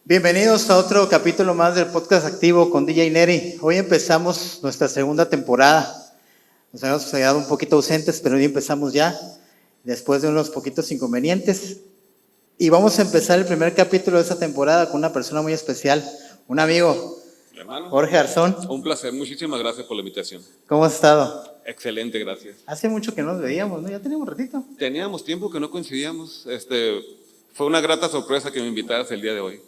Bienvenidos a otro capítulo más del podcast activo con DJ Neri. Hoy empezamos nuestra segunda temporada. Nos habíamos quedado un poquito ausentes, pero hoy empezamos ya, después de unos poquitos inconvenientes. Y vamos a empezar el primer capítulo de esta temporada con una persona muy especial, un amigo, Mi hermano, Jorge Arzón. un placer, muchísimas gracias por la invitación. ¿Cómo has estado? Excelente, gracias. Hace mucho que no nos veíamos, ¿no? Ya teníamos un ratito. Teníamos tiempo que no coincidíamos. Fue una grata sorpresa que me invitaras el día de hoy.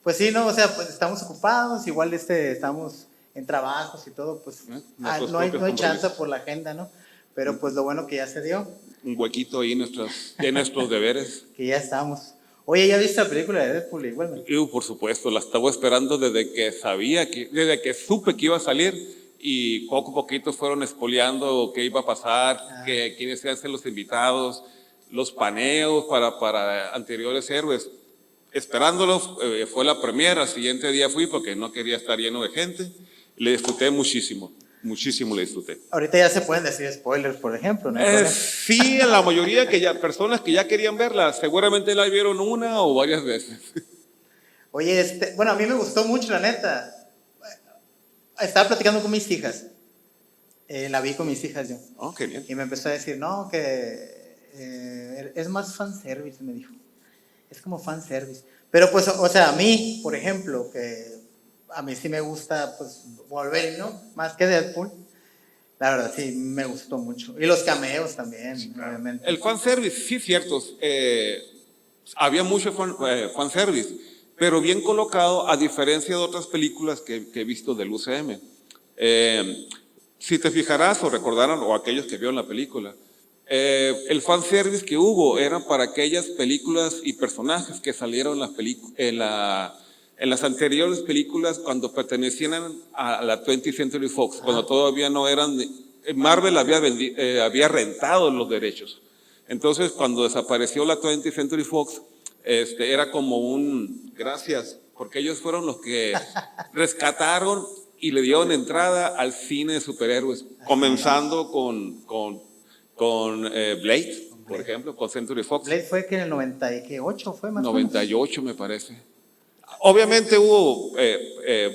Pues sí, no, o sea, pues estamos ocupados, igual estamos en trabajos y todo, pues no hay chance por la agenda, ¿no? Pero pues lo bueno que ya se dio. Un huequito ahí en nuestros deberes. Que ya estamos. Oye, ¿ya viste la película de Deadpool igual? Y por supuesto, la estaba esperando desde que supe que iba a salir y poco a poquito fueron espoleando qué iba a pasar, quiénes iban a ser los invitados, los paneos para anteriores héroes. Esperándolos, fue la premiere, al siguiente día fui porque no quería estar lleno de gente. Le disfruté muchísimo, muchísimo le disfruté. Ahorita ya se pueden decir spoilers, por ejemplo, ¿no? Sí, la mayoría personas que ya querían verla, seguramente la vieron una o varias veces. Oye, bueno, a mí me gustó mucho, la neta. Estaba platicando con mis hijas. La vi con mis hijas yo. Oh, qué bien. Y me empezó a decir, no, que es más fanservice, me dijo. Es como fanservice. Pero pues, o sea, a mí, por ejemplo, que a mí sí me gusta, pues, Wolverine, ¿no? Más que Deadpool. La verdad, sí, me gustó mucho. Y los cameos también, sí, claro. Obviamente. El fanservice, sí, cierto. Había mucho fanservice, pero bien colocado, a diferencia de otras películas que he visto del UCM. Si te fijarás o recordarán, o aquellos que vieron la película, el fanservice que hubo era para aquellas películas y personajes que salieron en las anteriores películas cuando pertenecían a la 20th Century Fox, cuando todavía no eran... Marvel había rentado los derechos. Entonces, cuando desapareció la 20th Century Fox, era como gracias, porque ellos fueron los que rescataron y le dieron entrada al cine de superhéroes, comenzando con Blade, por ejemplo, con Century Fox. Blade fue que en el 98 fue más 98 me parece. Obviamente hubo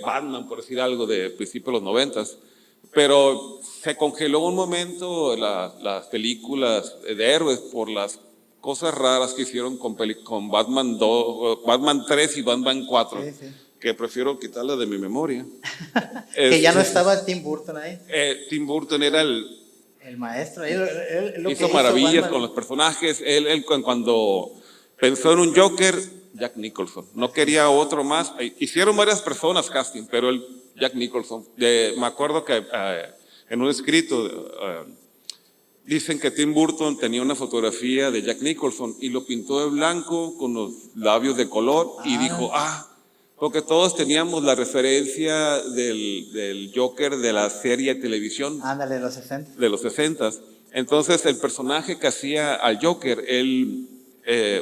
Batman, por decir algo, de principios de los 90, pero se congeló un momento las películas de héroes por las cosas raras que hicieron con Batman 3 y Batman 4, sí, sí. Que prefiero quitarla de mi memoria. Que ya no estaba Tim Burton ahí. Tim Burton era el maestro. Hizo maravillas con los personajes. Él cuando pensó en un Joker, Jack Nicholson. No quería otro más. Hicieron varias personas casting, pero Jack Nicholson. Me acuerdo que en un escrito dicen que Tim Burton tenía una fotografía de Jack Nicholson y lo pintó de blanco con los labios de color y dijo, porque todos teníamos la referencia del Joker de la serie de televisión. Ándale, de los 60. De los 60. Entonces, el personaje que hacía al Joker, él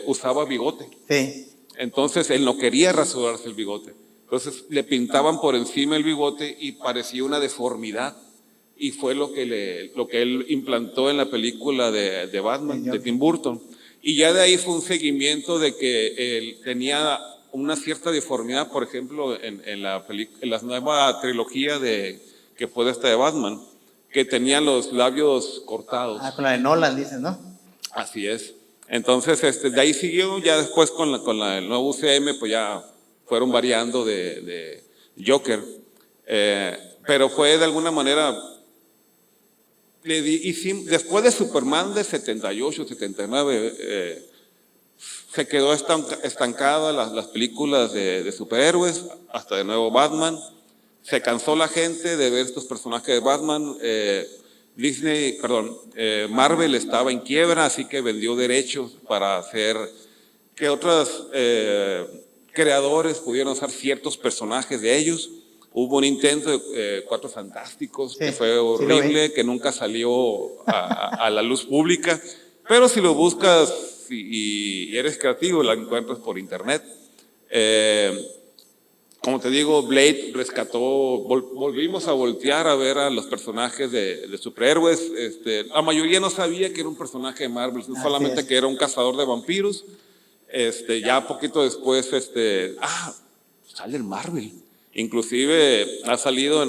usaba bigote. Sí. Entonces, él no quería rasurarse el bigote. Entonces, le pintaban por encima el bigote y parecía una deformidad. Y fue lo que él implantó en la película de Batman, de Tim Burton. Y ya de ahí fue un seguimiento de que él tenía una cierta deformidad, por ejemplo, en la nueva trilogía que fue esta de Batman, que tenía los labios cortados. Con la de Nolan, dices, ¿no? Así es. Entonces, de ahí siguió, ya después con el nuevo UCM, pues ya fueron variando de Joker. Pero fue de alguna manera... después de Superman de 78, 79... se quedó estancada las películas de superhéroes, hasta de nuevo Batman. Se cansó la gente de ver estos personajes de Batman. Marvel estaba en quiebra, así que vendió derechos para hacer que otros creadores pudieran usar ciertos personajes de ellos. Hubo un intento de Cuatro Fantásticos, que fue horrible, que nunca salió a la luz pública, pero si lo buscas y eres creativo, la encuentras por internet. Como te digo, Blade rescató, volvimos a voltear a ver a los personajes de superhéroes. La mayoría no sabía que era un personaje de Marvel, solamente que era un cazador de vampiros. Ya poquito después, sale en Marvel. Inclusive ha salido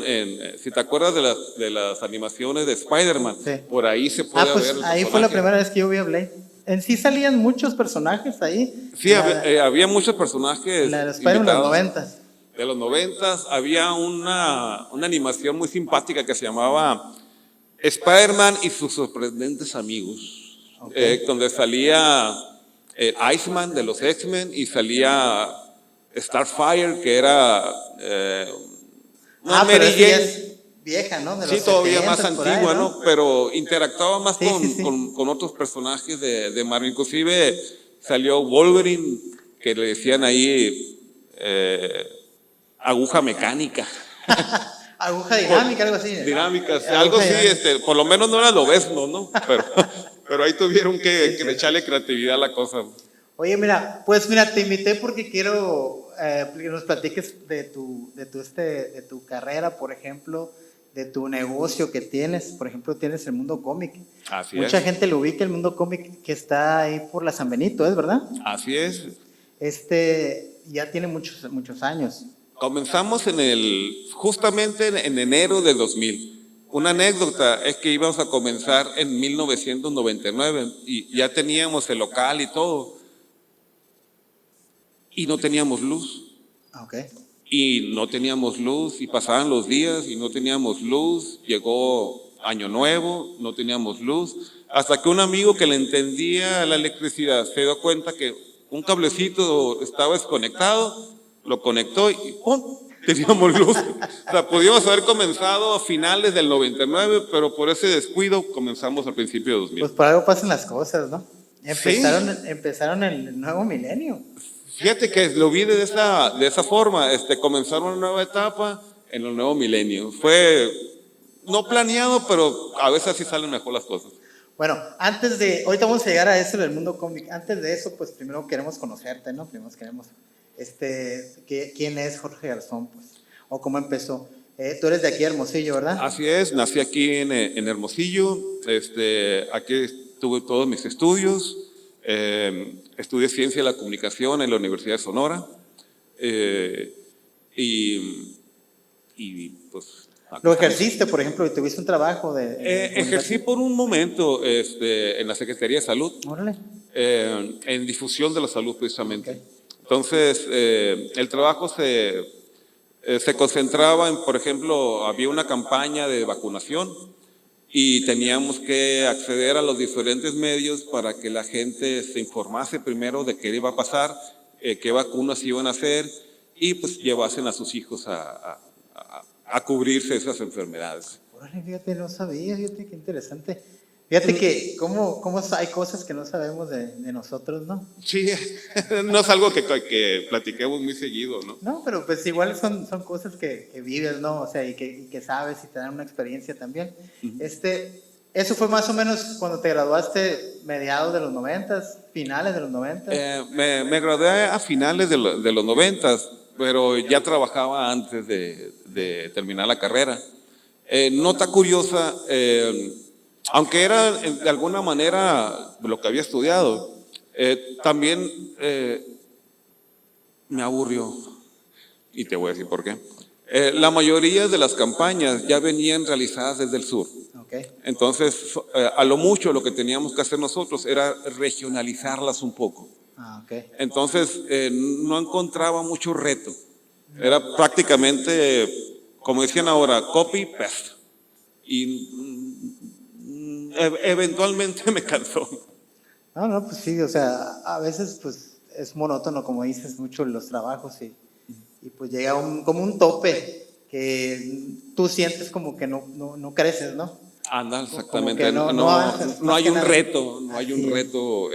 si te acuerdas de las animaciones de Spider-Man, Sí. por ahí se puede Pues ver el ahí fue la personaje. primera vez que yo vi a Blade. En sí salían muchos personajes ahí. Sí, había muchos personajes La de Spider-Man de los invitados. 90s. De los 90s había una animación muy simpática que se llamaba Spider-Man y sus sorprendentes amigos, Okay. donde salía Iceman de los X-Men y salía Starfire, que era una Pero Mary esa ya Jane. es vieja, ¿no? De Sí, los todavía 70s, más por ahí, antigua, ¿no? ¿no? Pero interactuaba más Sí, sí, sí. con otros personajes de Marvel. Inclusive salió Wolverine, que le decían ahí aguja mecánica. Aguja dinámica, algo así. Dinámicas, Aguja algo así, dinámica. por lo menos no era Lobezno, ¿no? Pero ahí tuvieron que echarle creatividad a la cosa. Oye, mira, te invité porque quiero que nos platiques de tu carrera, por ejemplo, de tu negocio que tienes. Por ejemplo, tienes el Mundo Cómic. Así Mucha es. gente lo ubica, el Mundo Cómic, que está ahí por la San Benito, ¿es verdad? Así es. Ya tiene muchos años. Comenzamos justamente en enero de 2000. Una anécdota es que íbamos a comenzar en 1999 y ya teníamos el local y todo. Y no teníamos luz. Okay. Y no teníamos luz y pasaban los días y no teníamos luz. Llegó Año Nuevo, no teníamos luz. Hasta que un amigo que le entendía la electricidad se dio cuenta que un cablecito estaba desconectado, lo conectó y ¡pum! Teníamos luz. O sea, podíamos haber comenzado a finales del 99, pero por ese descuido comenzamos al principio de 2000. Pues por algo pasan las cosas, ¿no? Sí. Empezaron el nuevo milenio. Fíjate que lo vi de esa forma, comenzaron una nueva etapa en el nuevo milenio. Fue no planeado, pero a veces así salen mejor las cosas. Bueno, ahorita vamos a llegar a eso del Mundo Cómic. Antes de eso, pues primero queremos conocerte, ¿no? Primero queremos, quién es Jorge Garzón, pues, o cómo empezó. Tú eres de aquí, Hermosillo, ¿verdad? Así es, nací aquí en Hermosillo, aquí tuve todos mis estudios, estudié Ciencia de la Comunicación en la Universidad de Sonora, y pues... ¿Lo ejerciste, por ejemplo, y tuviste un trabajo ejercí por un momento en la Secretaría de Salud, Órale. en difusión de la salud precisamente. Okay. Entonces, el trabajo se concentraba en, por ejemplo, había una campaña de vacunación y teníamos que acceder a los diferentes medios para que la gente se informase primero de qué iba a pasar, qué vacunas iban a hacer y pues llevasen a sus hijos a cubrirse esas enfermedades. Órale, fíjate, no sabía, fíjate qué interesante. Fíjate que cómo hay cosas que no sabemos de nosotros, ¿no? Sí, no es algo que platiquemos muy seguido, ¿no? No, pero pues igual son cosas que vives, ¿no? O sea, y que sabes y te dan una experiencia también. Eso fue más o menos cuando te graduaste, mediados de los 90s, finales de los 90s. Me gradué a finales de los 90s, pero ya trabajaba antes de terminar la carrera. Nota curiosa, aunque era de alguna manera lo que había estudiado, también me aburrió, y te voy a decir por qué. La mayoría de las campañas ya venían realizadas desde el sur. Okay. Entonces, a lo mucho lo que teníamos que hacer nosotros era regionalizarlas un poco. Okay. Entonces, no encontraba mucho reto. Era prácticamente, como decían ahora, copy-paste. Y eventualmente me cansó. No, pues sí, o sea, a veces pues es monótono, como dices, mucho los trabajos y pues llega como un tope que tú sientes como que no creces, ¿no? Anda, exactamente. No avanzas, no hay un nada. reto, no hay un reto.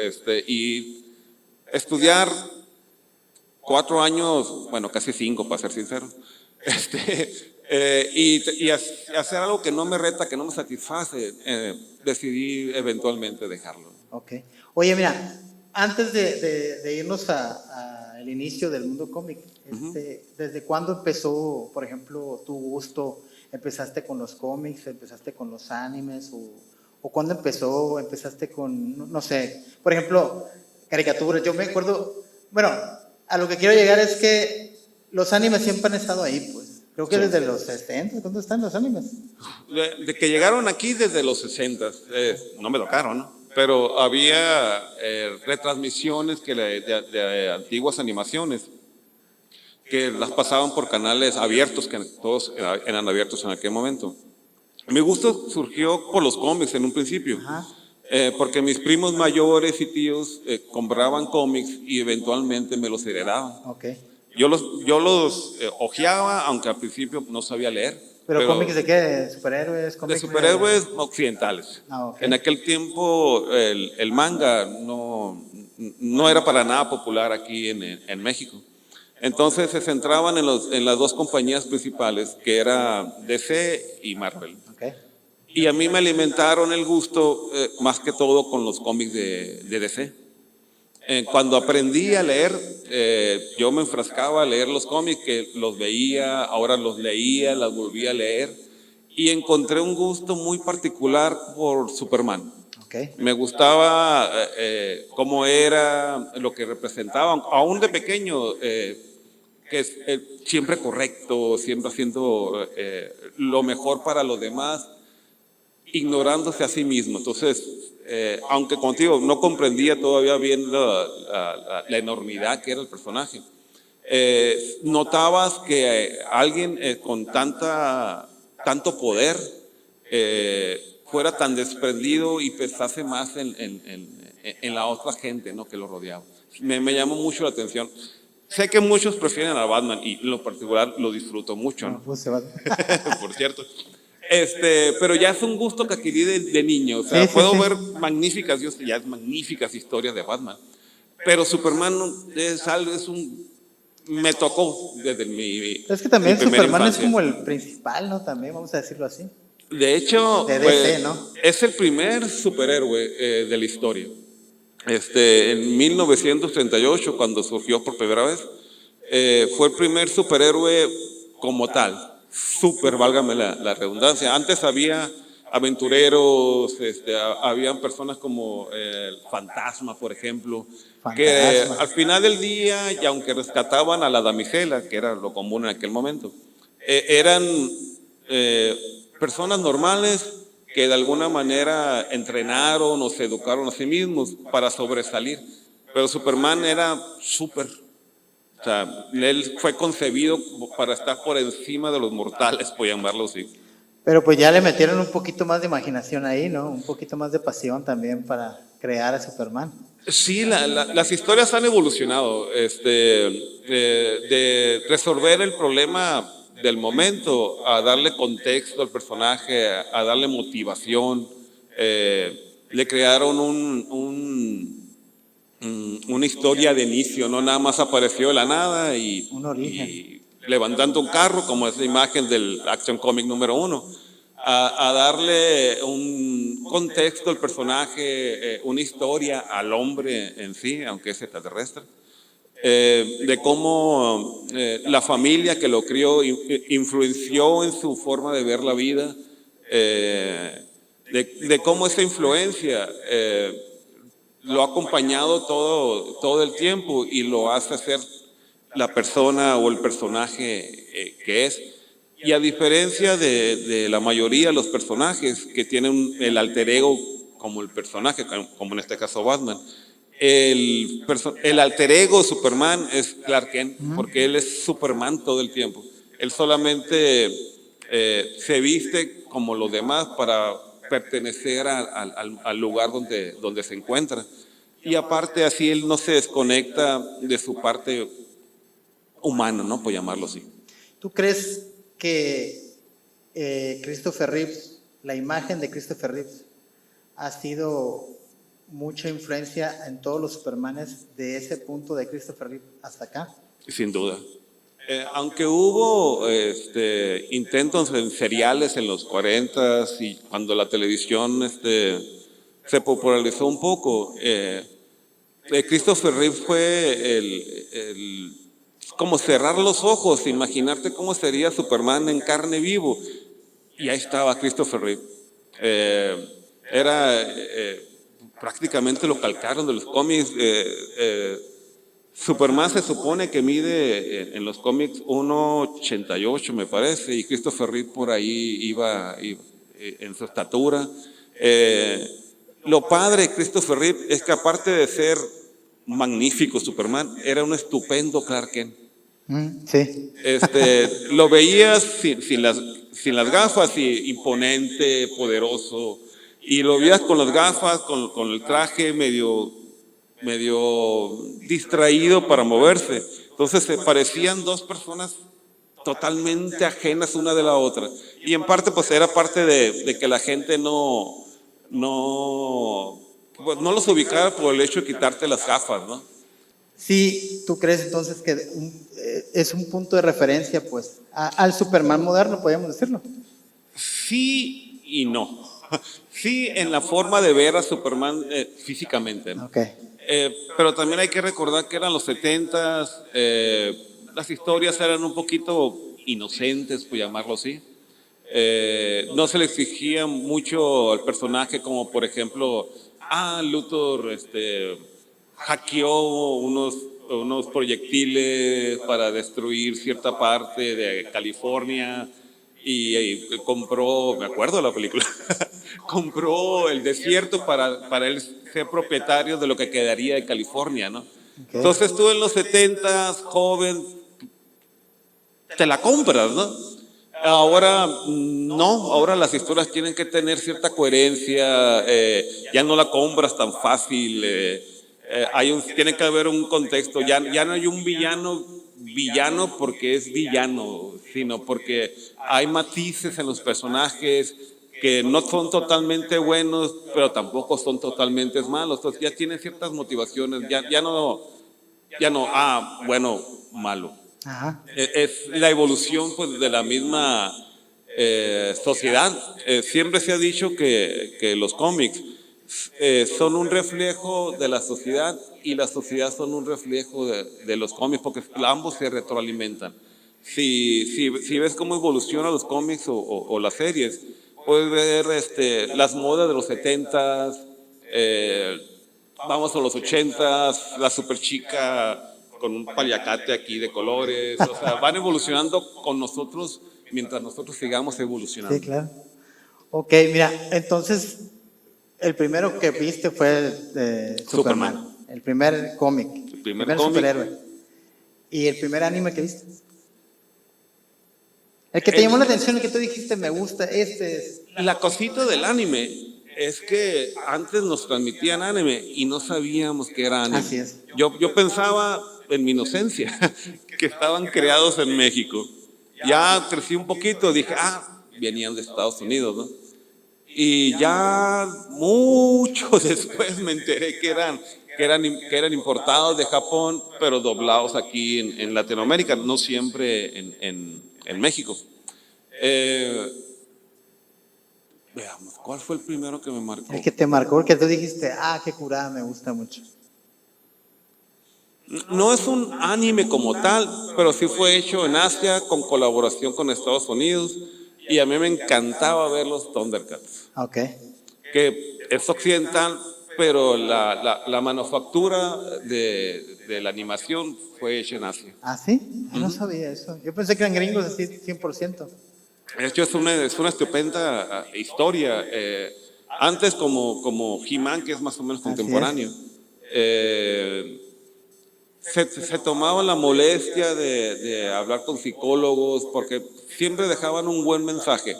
Y estudiar 4 años, bueno, casi 5 para ser sincero, y hacer algo que no me reta, que no me satisface, decidí eventualmente dejarlo. Ok. Oye, mira, antes de irnos al inicio del Mundo Cómic, ¿desde cuándo empezó, por ejemplo, tu gusto? ¿Empezaste con los cómics? ¿Empezaste con los animes? ¿O cuándo empezaste con, no sé, por ejemplo, caricaturas? Yo me acuerdo, bueno, a lo que quiero llegar es que Los animes siempre han estado ahí, pues. Creo que Sí. desde los 60, ¿dónde están los animes? De que llegaron aquí desde los 60, no me tocaron, ¿no? Pero había retransmisiones de antiguas animaciones que las pasaban por canales abiertos, que todos eran abiertos en aquel momento. Mi gusto surgió por los cómics en un principio, Ajá. porque mis primos mayores y tíos compraban cómics y eventualmente me los heredaban. Ok. Yo los hojeaba, aunque al principio no sabía leer. ¿Pero cómics de qué? ¿De superhéroes? De ¿Cómics superhéroes occidentales. Ah, ok. En aquel tiempo el manga no era para nada popular aquí en México. Entonces se centraban en las dos compañías principales, que era DC y Marvel. Ok. Y a mí me alimentaron el gusto más que todo con los cómics de DC. Cuando aprendí a leer, yo me enfrascaba a leer los cómics, que los veía, ahora los leía, las volví a leer, y encontré un gusto muy particular por Superman. Ok. Me gustaba cómo era, lo que representaba, aún de pequeño, que es siempre correcto, siempre haciendo lo mejor para los demás, ignorándose a sí mismo. Entonces, aunque contigo no comprendía todavía bien la enormidad que era el personaje, notabas que alguien con tanto poder fuera tan desprendido y pensase más en la otra gente, ¿no?, que lo rodeaba. Me llamó mucho la atención. Sé que muchos prefieren a Batman y en lo particular lo disfruto mucho, No, ¿no? pues se va. Por cierto. Pero ya es un gusto que adquirí de niño. O sea, Sí, sí, puedo sí. ver magníficas historias de Batman. Pero Superman me tocó desde Es que mi también primera Superman es infancia. como el principal, ¿no? También, vamos a decirlo así. De hecho, De DC, ¿no? es el primer superhéroe de la historia. En 1938, cuando surgió por primera vez, fue el primer superhéroe como tal. Súper, válgame la redundancia. Antes había aventureros, habían personas como el Fantasma, por ejemplo, que Fantasma. al final del día, y aunque rescataban a la damisela, que era lo común en aquel momento, eran personas normales que de alguna manera entrenaron o se educaron a sí mismos para sobresalir. Pero Superman era súper. O sea, él fue concebido para estar por encima de los mortales, por llamarlo así. Pero pues ya le metieron un poquito más de imaginación ahí, ¿no? Un poquito más de pasión también para crear a Superman. Sí, las historias han evolucionado, de resolver el problema del momento a darle contexto al personaje, a darle motivación. Le crearon una historia de inicio, no nada más apareció de la nada Un origen. y levantando un carro, como es la imagen del Action Comic número 1, a darle un contexto al personaje, una historia al hombre en sí, aunque es extraterrestre, de cómo la familia que lo crió influenció en su forma de ver la vida, de cómo esa influencia lo ha acompañado todo el tiempo y lo hace ser la persona o el personaje que es. Y a diferencia de la mayoría de los personajes que tienen el alter ego como el personaje, como en este caso Batman, el alter ego Superman es Clark Kent, porque él es Superman todo el tiempo. Él solamente se viste como los demás para pertenecer al lugar donde se encuentra. Y aparte así él no se desconecta de su parte humana, ¿no?, por llamarlo así. ¿Tú crees que Christopher Reeves, la imagen de Christopher Reeves, ha sido mucha influencia en todos los Supermanes de ese punto de Christopher Reeves hasta acá? Sin duda. Aunque hubo intentos en seriales en los 40 y cuando la televisión se popularizó un poco, Christopher Reeve fue como cerrar los ojos, imaginarte cómo sería Superman en carne vivo. Y ahí estaba Christopher Reeve. Prácticamente lo calcaron de los cómics. Superman se supone que mide en los cómics 1,88 me parece, y Christopher Reeve por ahí iba en su estatura. Lo padre de Christopher Reeve es que aparte de ser magnífico Superman, era un estupendo Clark Kent. Sí. Lo veías sin las gafas, y imponente, poderoso, y lo veías con las gafas, con el traje medio distraído para moverse. Entonces se parecían dos personas totalmente ajenas una de la otra. Y en parte pues era parte de que la gente pues, no los ubicara por el hecho de quitarte las gafas, ¿no? Sí, ¿tú crees entonces que es un punto de referencia pues al Superman moderno, podríamos decirlo? Sí y no. Sí, en la forma de ver a Superman físicamente, ¿no? Okay. Pero también hay que recordar que eran los 70s, las historias eran un poquito inocentes, por llamarlo así. No se le exigía mucho al personaje, como por ejemplo, Luthor hackeó unos proyectiles para destruir cierta parte de California y compró, me acuerdo de la película, compró el desierto para él ser propietario de lo que quedaría de California, ¿no? Okay. Entonces tú en los 70s, joven, te la compras, ¿no? Ahora no, ahora las historias tienen que tener cierta coherencia, ya no la compras tan fácil, tiene que haber un contexto, ya no hay un villano porque es villano, sino porque hay matices en los personajes que no son totalmente buenos, pero tampoco son totalmente malos. Entonces ya tienen ciertas motivaciones, ya no, bueno, malo. Ajá. Es la evolución pues, de la misma sociedad. Siempre se ha dicho que los cómics son un reflejo de la sociedad y la sociedad son un reflejo de los cómics, porque ambos se retroalimentan. Si ves cómo evolucionan los cómics o las series, puedes ver las modas de los 70s, vamos a los 80s, la super chica con un paliacate aquí de colores, o sea, van evolucionando con nosotros mientras nosotros sigamos evolucionando. Sí, claro. Ok, mira, entonces el primero que viste fue Superman, el primer cómic, el primer superhéroe. ¿Y el primer anime que viste? El que te llamó la atención, el que tú dijiste, me gusta, este es. La cosita del anime es que antes nos transmitían anime y no sabíamos que era anime. Así es. Yo pensaba en mi inocencia que estaban creados en México. Ya crecí un poquito, dije, venían de Estados Unidos, ¿no? Y ya mucho después me enteré que eran importados de Japón, pero doblados aquí en Latinoamérica, no siempre en México. Veamos, ¿cuál fue el primero que me marcó? El que te marcó, porque tú dijiste, qué curada, me gusta mucho. No es un anime como tal, pero sí fue hecho en Asia con colaboración con Estados Unidos y a mí me encantaba ver los Thundercats. Ok. Que es occidental, pero la manufactura de la animación fue hecha en Asia. ¿Ah, sí? Yo no sabía eso. Yo pensé que eran gringos así 100%. De hecho, es una estupenda historia. Antes como He-Man, que es más o menos contemporáneo, se tomaban la molestia de hablar con psicólogos porque siempre dejaban un buen mensaje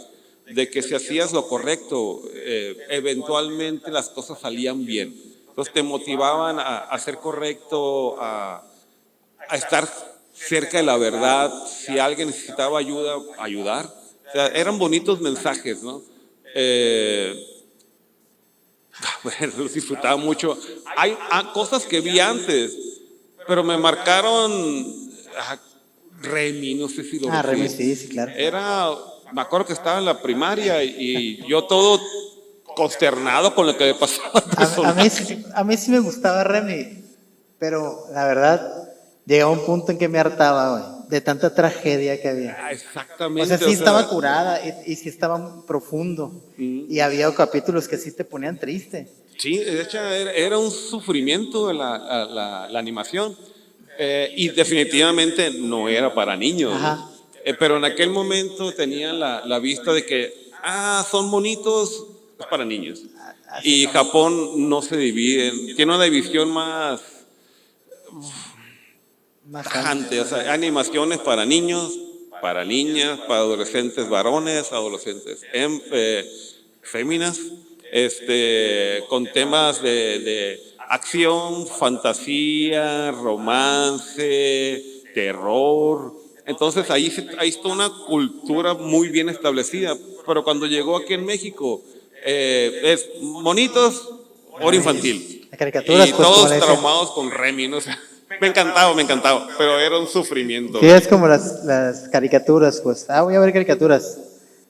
de que si hacías lo correcto, eventualmente las cosas salían bien. Entonces te motivaban a ser correcto, a estar cerca de la verdad. Si alguien necesitaba ayuda, ayudar. O sea, eran bonitos mensajes, ¿no? Bueno, los disfrutaba mucho. Hay cosas que vi antes, pero me marcaron. Remy, no sé si lo vi. Remy, sí, claro. Me acuerdo que estaba en la primaria y yo todo consternado con lo que le pasaba al personaje. A mí sí me gustaba Remy, pero la verdad, llegaba un punto en que me hartaba, güey, de tanta tragedia que había. Exactamente. O sea, sí estaba curada y sí estaba profundo. Y había capítulos que sí te ponían triste. Sí, de hecho era un sufrimiento la animación. Y definitivamente no era para niños, Ajá. ¿no? Pero en aquel momento tenían la vista de que, son bonitos, es para niños. Así Y no. Japón no se divide, tiene una división más Más tajante, o sea, animaciones para niños, para niñas, para adolescentes varones, adolescentes féminas, con temas de acción, fantasía, romance, terror. Entonces ahí está una cultura muy bien establecida, pero cuando llegó aquí en México, es monitos, hora infantil. Las caricaturas, Y pues como todos le decía. traumados con Remy, ¿no? O sea, me encantaba, pero era un sufrimiento. Sí, es como las caricaturas, pues, voy a ver caricaturas.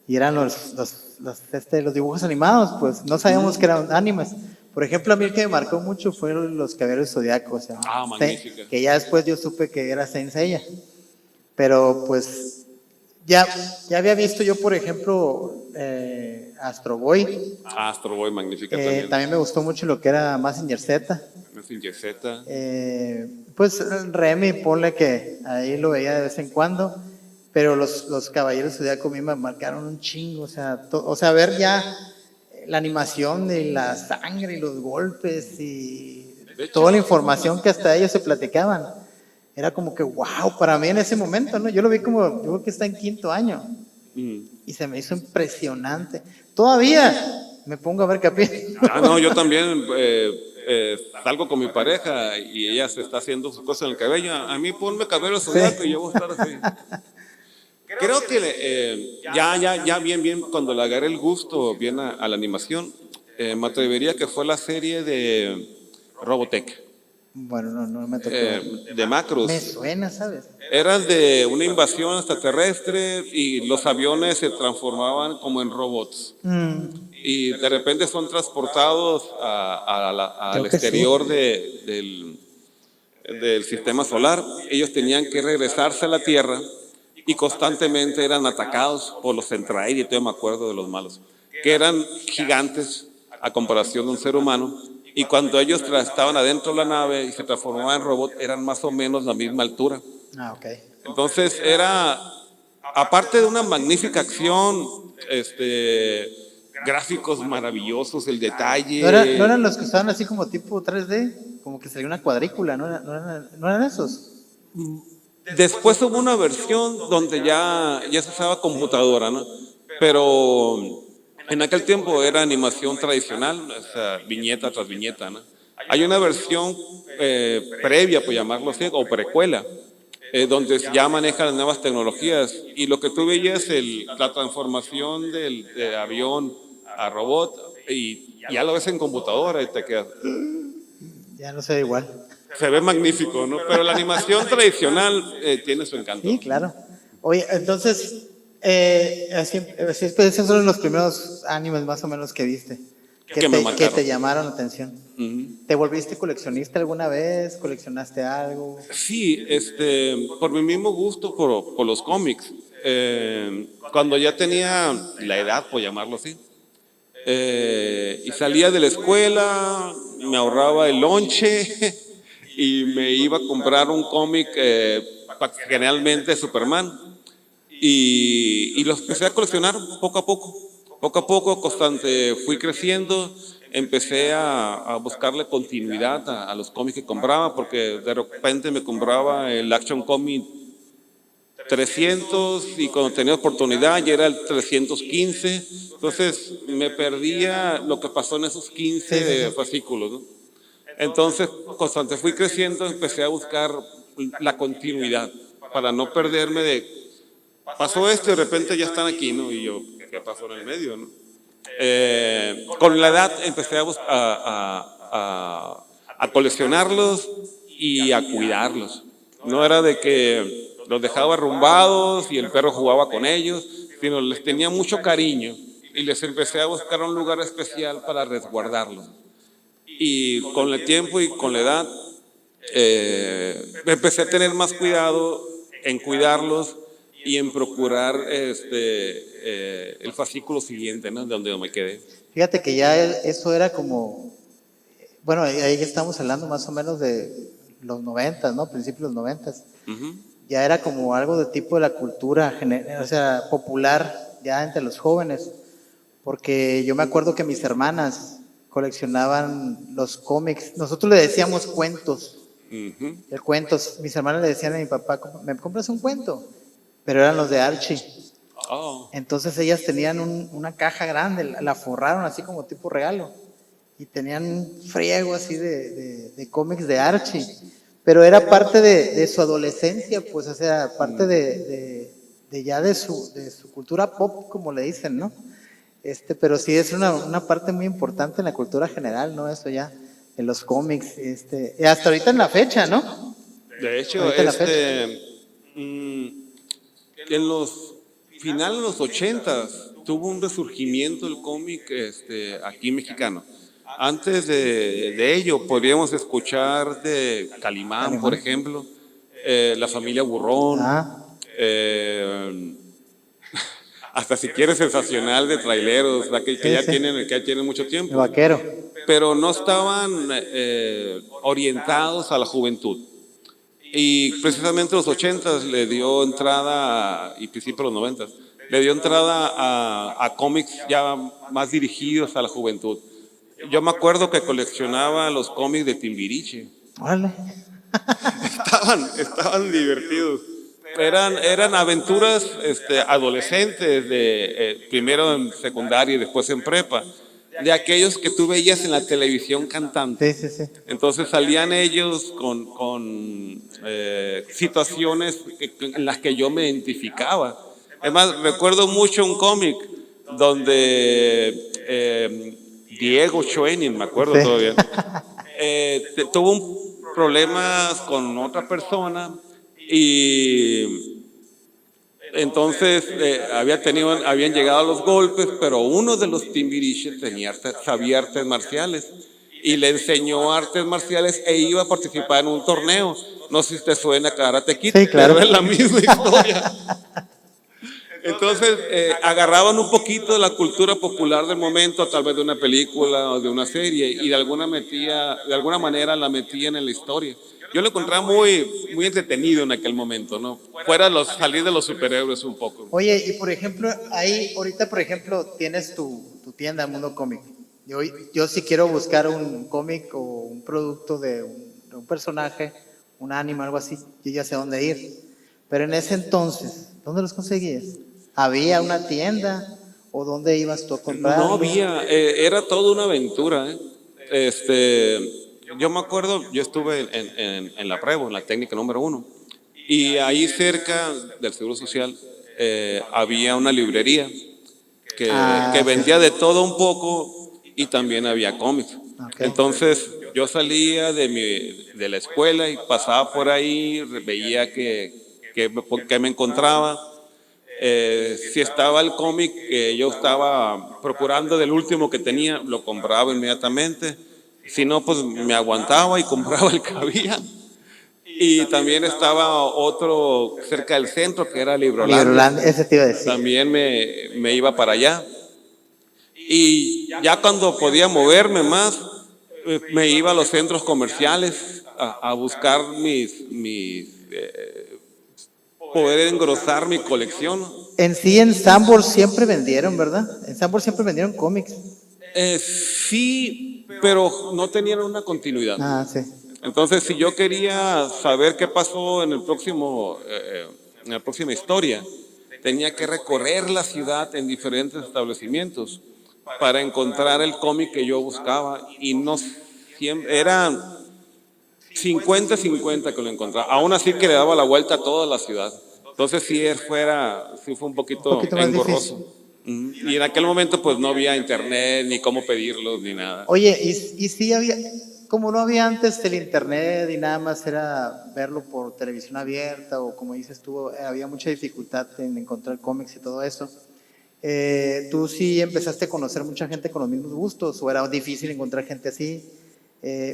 Y eran los dibujos animados, pues, no sabíamos que eran animes. Por ejemplo, a mí el que me marcó mucho fueron los Caballeros Zodiacos, o sea, Magnífica. que ya después yo supe que era Saint Seiya. Pero, pues, ya, ya había visto yo, por ejemplo, Astro Boy. Astro Boy, magnífica también. También me gustó mucho lo que era Mazinger Z. Mazinger Z. Pues Remy, ponle que ahí lo veía de vez en cuando, pero los Caballeros Zodiaco a mí me marcaron un chingo, o sea, ver ya la animación de la sangre y los golpes y toda la información que hasta ellos se platicaban, era como que wow, para mí en ese momento, ¿no? Yo lo vi como, yo creo que está en 5º año y se me hizo impresionante. Todavía me pongo a ver capítulos. No, yo también salgo con mi pareja y ella se está haciendo sus cosas en el cabello. A mí ponme cabello zodiaco y yo voy a estar así. Creo que ya bien, cuando le agarré el gusto bien a la animación, me atrevería que fue la serie de Robotech, Bueno, no me tocó. de Macros. Me suena, ¿sabes? Era de una invasión extraterrestre y los aviones se transformaban como en robots. Y de repente son transportados al Creo que exterior del sistema solar. Ellos tenían que regresarse a la Tierra y constantemente eran atacados por los Centraid, y todavía me acuerdo de los malos, que eran gigantes a comparación de un ser humano. Y cuando ellos estaban adentro de la nave y se transformaban en robot, eran más o menos la misma altura. Ok. Entonces era, aparte de una magnífica acción, gráficos maravillosos, el detalle. ¿No eran los que estaban así como tipo 3D? Como que salía una cuadrícula, ¿no eran esos? Después hubo una versión donde ya se usaba computadora, ¿no? Pero en aquel tiempo era animación tradicional, o sea, viñeta tras viñeta, ¿no? Hay una versión previa, por llamarlo así, o precuela, donde ya maneja las nuevas tecnologías, y lo que tú veías es la transformación de avión a robot, y ya lo ves en computadora y te quedas. Ya no sé igual. Se ve magnífico, ¿no? Pero la animación tradicional tiene su encanto. Sí, claro. Oye, entonces, pues esos son los primeros animes más o menos que viste, que te llamaron la atención. ¿Te volviste coleccionista alguna vez? ¿Coleccionaste algo? Sí, por mi mismo gusto por los cómics. Cuando ya tenía la edad, por llamarlo así, y salía de la escuela, me ahorraba el lonche y me iba a comprar un cómic, generalmente Superman, y los empecé a coleccionar poco a poco, constante, fui creciendo. Empecé a buscarle continuidad a los cómics que compraba, porque de repente me compraba el Action Comic 300 y cuando tenía oportunidad ya era el 315, entonces me perdía lo que pasó en esos 15 fascículos, ¿no? Entonces, constante fui creciendo, empecé a buscar la continuidad para no perderme de, pasó esto y de repente ya están aquí, ¿no? Y yo, ¿qué pasó en el medio, no? Con la edad empecé a coleccionarlos y a cuidarlos. No era de que los dejaba arrumbados y el perro jugaba con ellos, sino les tenía mucho cariño y les empecé a buscar un lugar especial para resguardarlos. Y con el tiempo y con la edad empecé a tener más cuidado en cuidarlos y en procurar el fascículo siguiente, ¿no? De donde me quedé. Fíjate que ya eso era como, bueno, ahí estamos hablando más o menos de los 90, ¿no? Principios de los 90. Ujú. Ya era como algo de tipo de la cultura, o sea, popular ya entre los jóvenes, porque yo me acuerdo que mis hermanas coleccionaban los cómics, nosotros le decíamos cuentos, Ujú. el cuentos, mis hermanas le decían a mi papá, ¿me compras un cuento? Pero eran los de Archie. Oh. Entonces ellas tenían una caja grande, la forraron así como tipo regalo, y tenían un friego así de cómics de Archie, pero era parte de su adolescencia, pues, o sea, parte de ya de su cultura pop, como le dicen, ¿no? Pero sí es una parte muy importante en la cultura general, ¿no? Eso ya, en los cómics, y hasta ahorita en la fecha, ¿no? De hecho, Ahorita en la fecha. mm, en los finales de los 80 tuvo un resurgimiento el cómic aquí mexicano. Antes de ello, podríamos escuchar de Calimán, por Calimán. ejemplo, La Familia Burrón, Ah, eh, hasta si quieres sensacional de traileros, ¿verdad? Que sí, ya sí. tienen mucho El tiempo, vaquero. pero no estaban orientados a la juventud. Y precisamente los 80 le dio entrada, y principios de los 90, le dio entrada a cómics ya más dirigidos a la juventud. Yo me acuerdo que coleccionaba los cómics de Timbiriche. Órale. Estaban divertidos. Eran aventuras adolescentes, primero en secundaria y después en prepa, de aquellos que tú veías en la televisión cantando. Sí, sí, sí. Entonces salían ellos con situaciones en las que yo me identificaba. Además, recuerdo mucho un cómic donde Diego Schoening, me acuerdo Sí. todavía, tuvo un problemas con otra persona y entonces habían llegado los golpes, pero uno de los Timbiriche sabía artes marciales y le enseñó artes marciales e iba a participar en un torneo. No sé si te suena Karate Kid, Sí, claro. pero es la misma historia. Entonces agarraban un poquito de la cultura popular del momento, tal vez de una película o de una serie, y de alguna manera la metían en la historia. Yo lo encontraba muy entretenido en aquel momento, ¿no? Salir de los superhéroes un poco. Oye, y por ejemplo, ahí, ahorita, por ejemplo, tienes tu tienda Mundo Cómic. Yo si quiero buscar un cómic o un producto de un personaje, un anime, algo así, yo ya sé a dónde ir. Pero en ese entonces, ¿dónde los conseguías? ¿Había una tienda o dónde ibas tú a No comprarlo? había, era toda una aventura, ¿eh? Yo me acuerdo, yo estuve en la Prevo, en la técnica número 1, y ahí cerca del Seguro Social había una librería que Ah, sí. vendía de todo un poco y también había cómics. Ok. Entonces yo salía de la escuela y pasaba por ahí, veía que me encontraba. Si estaba el cómic que yo estaba procurando del último que tenía, lo compraba inmediatamente. Si no, pues me aguantaba y compraba el que había. Y también estaba otro cerca del centro que era Librolandia. Libroland, ese te iba a decir. También me iba para allá. Y ya cuando podía moverme más, me iba a los centros comerciales a buscar poder engrosar mi colección. En sí, en Sambor siempre vendieron, ¿verdad? En Sambor siempre vendieron cómics. Sí, pero no tenían una continuidad. Ah, sí. Entonces, si yo quería saber qué pasó en en la próxima historia, tenía que recorrer la ciudad en diferentes establecimientos para encontrar el cómic que yo buscaba y no siempre eran 50-50 que lo encontraba. Aún así que le daba la vuelta a toda la ciudad. Entonces sí fue un Un poquito poquito más engorroso. difícil. Y en aquel momento pues no había internet, ni cómo pedirlos, ni nada. Oye, y sí había, como no había antes el internet y nada más era verlo por televisión abierta o como dices tú, había mucha dificultad en encontrar cómics y todo eso. ¿Tú sí empezaste a conocer mucha gente con los mismos gustos o era difícil encontrar gente así?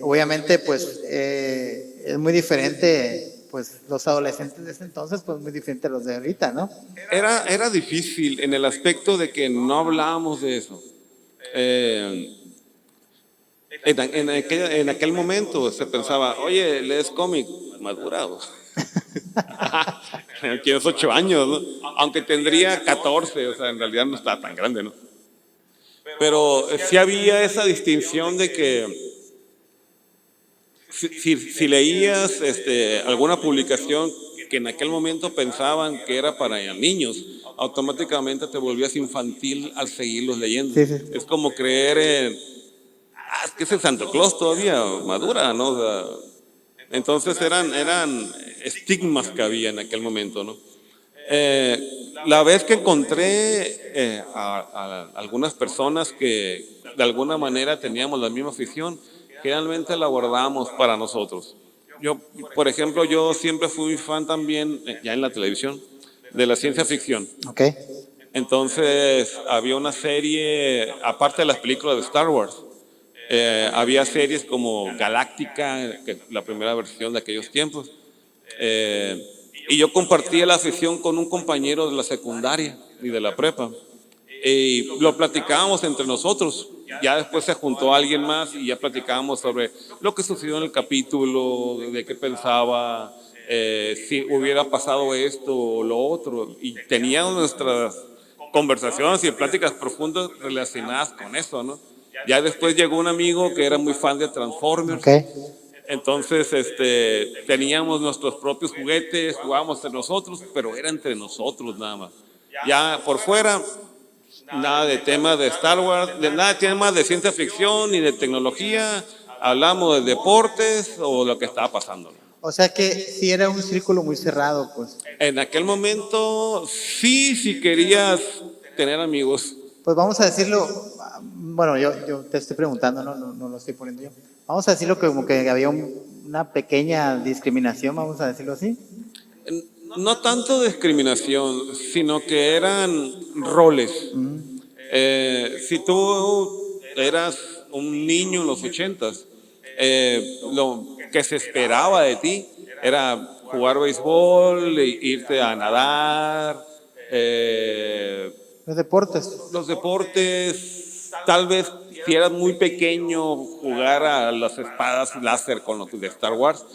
Obviamente, pues es muy diferente, pues los adolescentes de ese entonces, pues muy diferente a los de ahorita, ¿no? Era difícil en el aspecto de que no hablábamos de eso. En aquel momento se pensaba, oye, lees cómic, madurado. Tienes 8 años, ¿no? Aunque tendría 14, o sea, en realidad no estaba tan grande, ¿no? Pero sí había esa distinción de que si leías alguna publicación que en aquel momento pensaban que era para niños, automáticamente te volvías infantil al seguirlos leyendo. Sí, sí. Es como creer en, es que ese Santa Claus todavía madura, ¿no? O sea, entonces eran estigmas que había en aquel momento, ¿no? La vez que encontré a algunas personas que de alguna manera teníamos la misma afición, generalmente la guardábamos para nosotros. Yo, por ejemplo, yo siempre fui fan también, ya en la televisión, de la ciencia ficción. Ok. Entonces había una serie, aparte de las películas de Star Wars, había series como Galáctica, que la primera versión de aquellos tiempos. Y yo compartía la afición con un compañero de la secundaria y de la prepa. Y lo platicábamos entre nosotros. Ya después se juntó alguien más y ya platicábamos sobre lo que sucedió en el capítulo, de qué pensaba, si hubiera pasado esto o lo otro. Y teníamos nuestras conversaciones y pláticas profundas relacionadas con eso, ¿no? Ya después llegó un amigo que era muy fan de Transformers. Ok. Entonces, teníamos nuestros propios juguetes, jugábamos entre nosotros, pero era entre nosotros nada más. Ya por fuera, nada de temas de Star Wars, nada de temas de ciencia ficción ni de tecnología. Hablamos de deportes o lo que estaba pasando. O sea que sí era un círculo muy cerrado, pues. En aquel momento, sí, si querías tener amigos. Pues vamos a decirlo, bueno, yo te estoy preguntando, no lo estoy poniendo yo. Vamos a decirlo como que había una pequeña discriminación, vamos a decirlo así. No tanto discriminación, sino que eran roles. Si tú eras un niño en los 80s, lo que se esperaba de ti era jugar béisbol, irte a nadar, los deportes, tal vez si eras muy pequeño jugar a las espadas láser con los de Star Wars,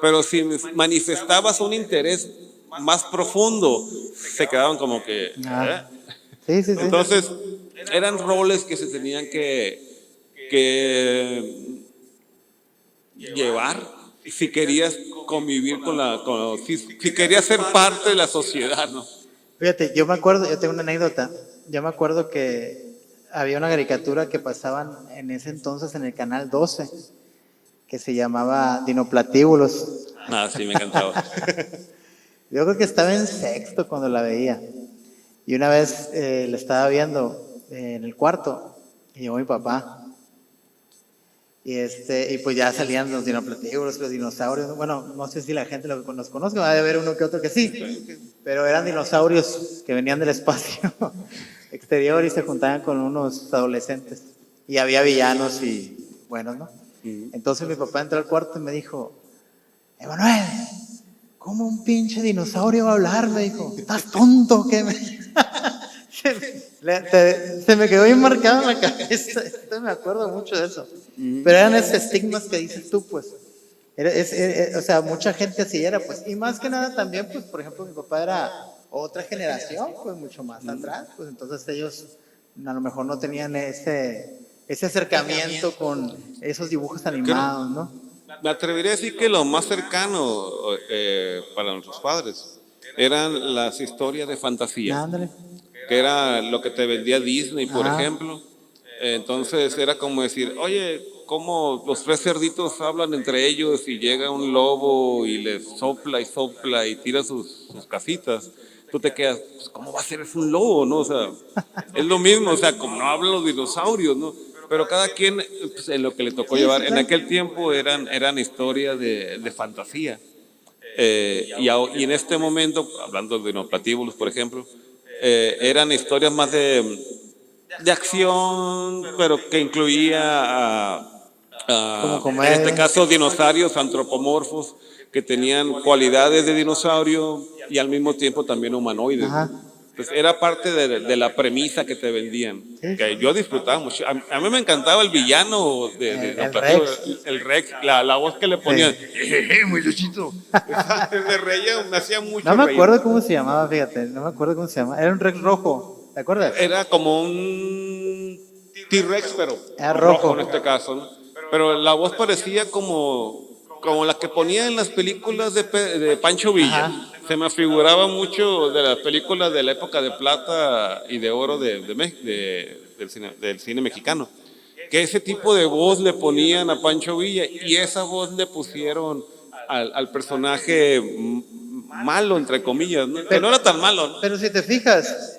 pero si manifestabas un interés más profundo, se quedaban como que... Sí, sí, sí. Entonces, eran roles que se tenían que llevar si querías convivir si querías ser parte de la sociedad, ¿no? Fíjate, yo me acuerdo, yo tengo una anécdota, yo me acuerdo que había una caricatura que pasaban en ese entonces en el canal 12, que se llamaba Dinoplatíbulos. Ah, sí, me encantaba. Yo creo que estaba en sexto cuando la veía. Y una vez la estaba viendo en el cuarto y llegó mi papá. Y pues ya salían los dinoplatíbulos, los dinosaurios. Bueno, no sé si la gente los conoce, va a haber uno que otro que sí. Pero eran dinosaurios que venían del espacio exterior y se juntaban con unos adolescentes. Y había villanos y buenos, ¿no? Entonces mi papá entró al cuarto y me dijo, Emanuel, ¿cómo un pinche dinosaurio va a hablar? Me dijo, ¿estás tonto? ¿Qué se me quedó bien marcado en la cabeza. Me acuerdo mucho de eso. Pero eran esos estigmas que dices tú, pues. O sea, mucha gente así era, pues. Y más que nada también, pues, por ejemplo, mi papá era otra generación, pues, mucho más atrás. Pues entonces ellos a lo mejor no tenían ese acercamiento con esos dibujos animados, ¿no? Me atrevería a decir que lo más cercano para nuestros padres eran las historias de fantasía. Ándale. Que era lo que te vendía Disney, por ejemplo. Entonces era como decir, oye, ¿cómo los 3 cerditos hablan entre ellos y llega un lobo y les sopla y tira sus casitas? Tú te quedas, pues, ¿cómo va a ser? Es un lobo, ¿no? O sea, es lo mismo, o sea, como no hablan los dinosaurios, ¿no? Pero cada quien, pues, en lo que le tocó llevar. En aquel tiempo eran historias de fantasía. Y en este momento, hablando de dinoplatíbulos, por ejemplo, eran historias más de acción, pero que incluía en este caso dinosaurios antropomorfos que tenían cualidades de dinosaurio y al mismo tiempo también humanoides. Entonces era parte de la premisa que te vendían, que yo disfrutaba mucho. A mí me encantaba el villano El Rex. el Rex, la voz que le ponían. Sí. Muchachito. Me reía, me hacía mucho No me reír. acuerdo cómo se llamaba, fíjate, no me acuerdo cómo se llamaba. Era un Rex rojo, ¿te acuerdas? Era como un T-Rex, pero Era rojo. en este caso, ¿no? Pero la voz parecía como la que ponía en las películas de Pancho Villa. Ajá. Se me figuraba mucho de las películas de la época de plata y de oro del cine mexicano. Que ese tipo de voz le ponían a Pancho Villa y esa voz le pusieron al personaje malo, entre comillas, ¿no? Que no era tan malo, ¿no? Pero si te fijas,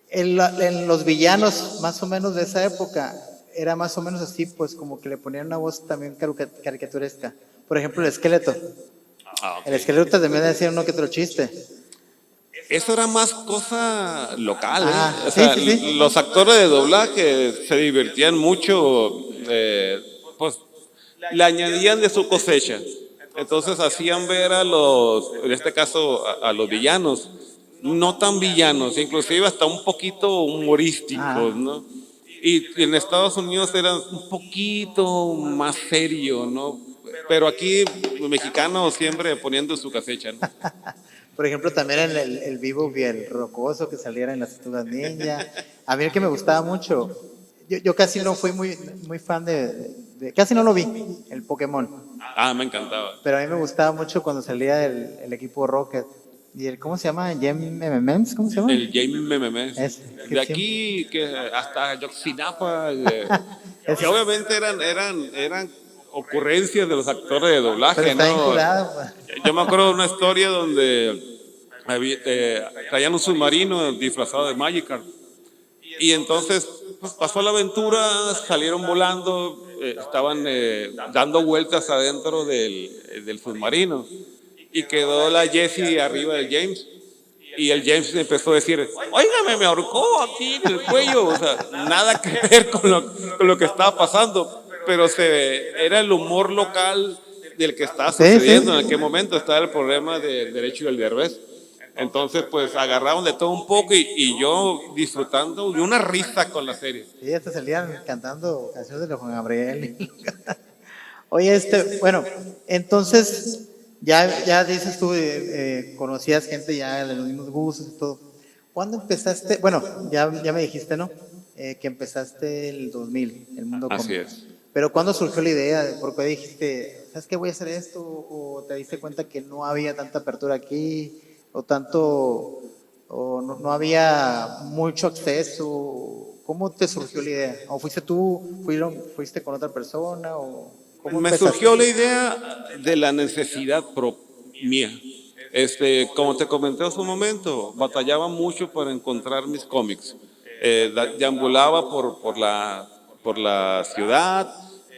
en los villanos más o menos de esa época, era más o menos así, pues como que le ponían una voz también caricaturesca. Por ejemplo, el esqueleto. Ah, ok. El esqueleto también decía uno que otro chiste. Eso era más cosa local, ¿eh? Ah, O sí, sea, sí, sí. los actores de doblaje se divertían mucho, pues le añadían de su cosecha. Entonces hacían ver en este caso, a los villanos, no tan villanos, inclusive hasta un poquito humorísticos, ¿no? Y en Estados Unidos eran un poquito más serio, ¿no? Pero aquí los mexicanos siempre poniendo su cosecha, ¿no? Por ejemplo, también el vivo y el rocoso que saliera en las tortugas ninja. A mí el que me gustaba mucho, yo casi no fui muy fan casi no lo vi, el Pokémon. Ah, me encantaba. Pero a mí me gustaba mucho cuando salía el equipo Rocket. ¿Y ¿cómo se llama? ¿MMMs? ¿Cómo se llama? El Jamie Mememes. Ese, que De aquí que hasta Yoxinapa, que obviamente eran ocurrencias de los actores de doblaje, Pero está ¿no? vinculado, pues. Yo me acuerdo de una historia donde traían un submarino disfrazado de Magikarp. Y entonces pues, pasó la aventura, salieron volando, estaban dando vueltas adentro del submarino. Y quedó la Jessie arriba del James. Y el James empezó a decir, óigame, me ahorcó aquí en el cuello. O sea, nada que ver con lo que estaba pasando. Pero era el humor local del que estaba sucediendo. Sí. En aquel momento estaba el problema del derecho y del derbez. Entonces, pues agarraron de todo un poco y yo disfrutando de una risa con la serie. Sí, hasta salían cantando canciones de Juan Gabriel. Oye, bueno, entonces, ya dices tú, conocías gente ya de los mismos gustos y todo. ¿Cuándo empezaste? Bueno, ya me dijiste, ¿no? Que empezaste el 2000, el mundo Así cómic. es. Pero ¿cuándo surgió la idea? ¿Por qué dijiste, sabes qué, voy a hacer esto? ¿O te diste cuenta que no había tanta apertura aquí? ¿O no había mucho acceso? ¿Cómo te surgió la idea? ¿O fuiste tú, fuiste con otra persona? ¿O cómo Me empezaste? surgió la idea de la necesidad mía. Como te comenté hace un momento, batallaba mucho para encontrar mis cómics. Deambulaba por la ciudad,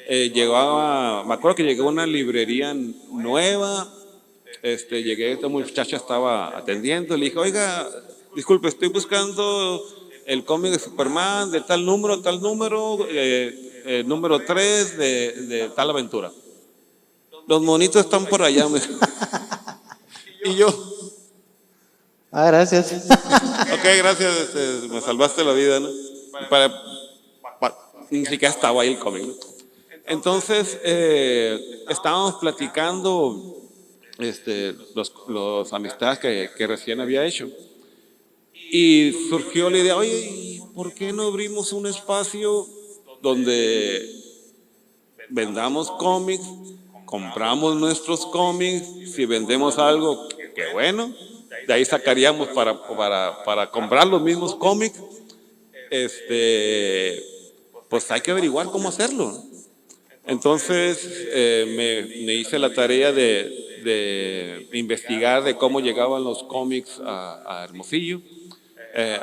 me acuerdo que llegué a una librería nueva, llegué, esta muchacha estaba atendiendo, le dije, oiga, disculpe, estoy buscando el cómic de Superman de tal número, número 3 de tal aventura. Los monitos están por allá. Y yo, Gracias. ok, gracias, me salvaste la vida, ¿no? Ni siquiera estaba ahí el cómic, ¿no? Entonces, estábamos platicando los amistades que recién había hecho. Y surgió la idea, oye, ¿por qué no abrimos un espacio donde vendamos cómics, compramos nuestros cómics, si vendemos algo, qué bueno, de ahí sacaríamos para comprar los mismos cómics, pues hay que averiguar cómo hacerlo. Entonces me hice la tarea de investigar de cómo llegaban los cómics a Hermosillo.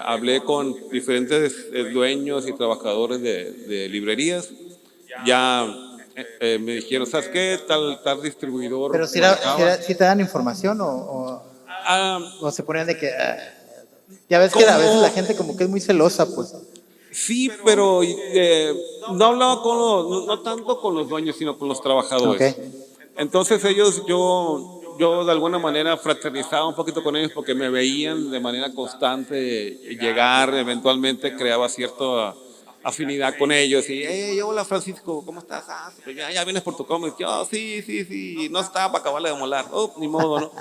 Hablé con diferentes dueños y trabajadores de librerías. Ya me dijeron, ¿sabes qué? Tal distribuidor. Pero si te dan información o se ponían de que... ya ves que a veces la gente como que es muy celosa, pues. Sí, pero no hablaba no tanto con los dueños, sino con los trabajadores. Okay. Entonces yo yo de alguna manera fraternizaba un poquito con ellos porque me veían de manera constante llegar, eventualmente creaba cierta afinidad con ellos y, hola Francisco, ¿cómo estás? Ah, pues ya vienes por tu cómic. Yo, sí, no estaba para acabarle de molar. Oh, ni modo, ¿no?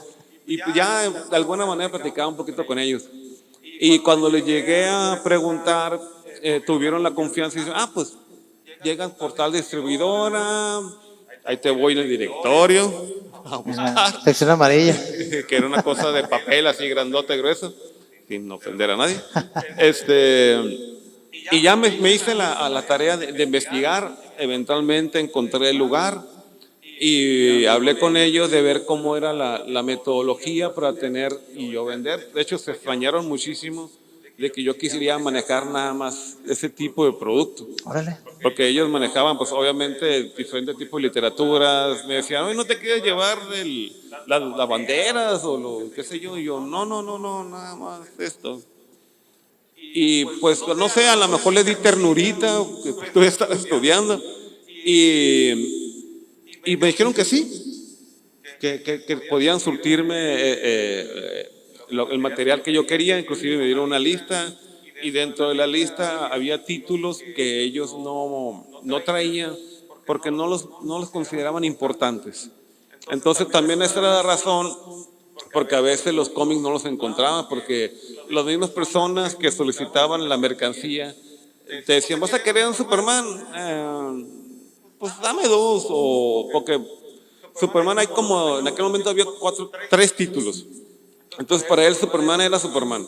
Y pues ya de alguna manera platicaba un poquito con ellos. Y cuando les llegué a preguntar, tuvieron la confianza y dicen, pues llegan por tal distribuidora, ahí te voy en el directorio a En la buscar, sección amarilla. que era una cosa de papel así grandote, grueso, sin ofender a nadie. Y ya me hice a la tarea de investigar, eventualmente encontré el lugar y hablé con ellos de ver cómo era la metodología para tener y yo vender. De hecho, se extrañaron muchísimo de que yo quisiera manejar nada más ese tipo de producto. Órale. Porque ellos manejaban, pues obviamente, diferentes tipos de literaturas. Me decían, oye, ¿no te quieres llevar las banderas o lo qué sé yo? Y yo, no, nada más esto. Y pues, no sé, a lo mejor le di ternurita, que tú estás estudiando. Y me dijeron que sí, que podían surtirme el material que yo quería, inclusive me dieron una lista y dentro de la lista había títulos que ellos no traían porque no los consideraban importantes. Entonces también esa era la razón porque a veces los cómics no los encontraban porque las mismas personas que solicitaban la mercancía te decían, ¿vas a querer un Superman? Pues dame dos, o porque Superman hay como, en aquel momento había tres títulos. Entonces para él Superman era Superman,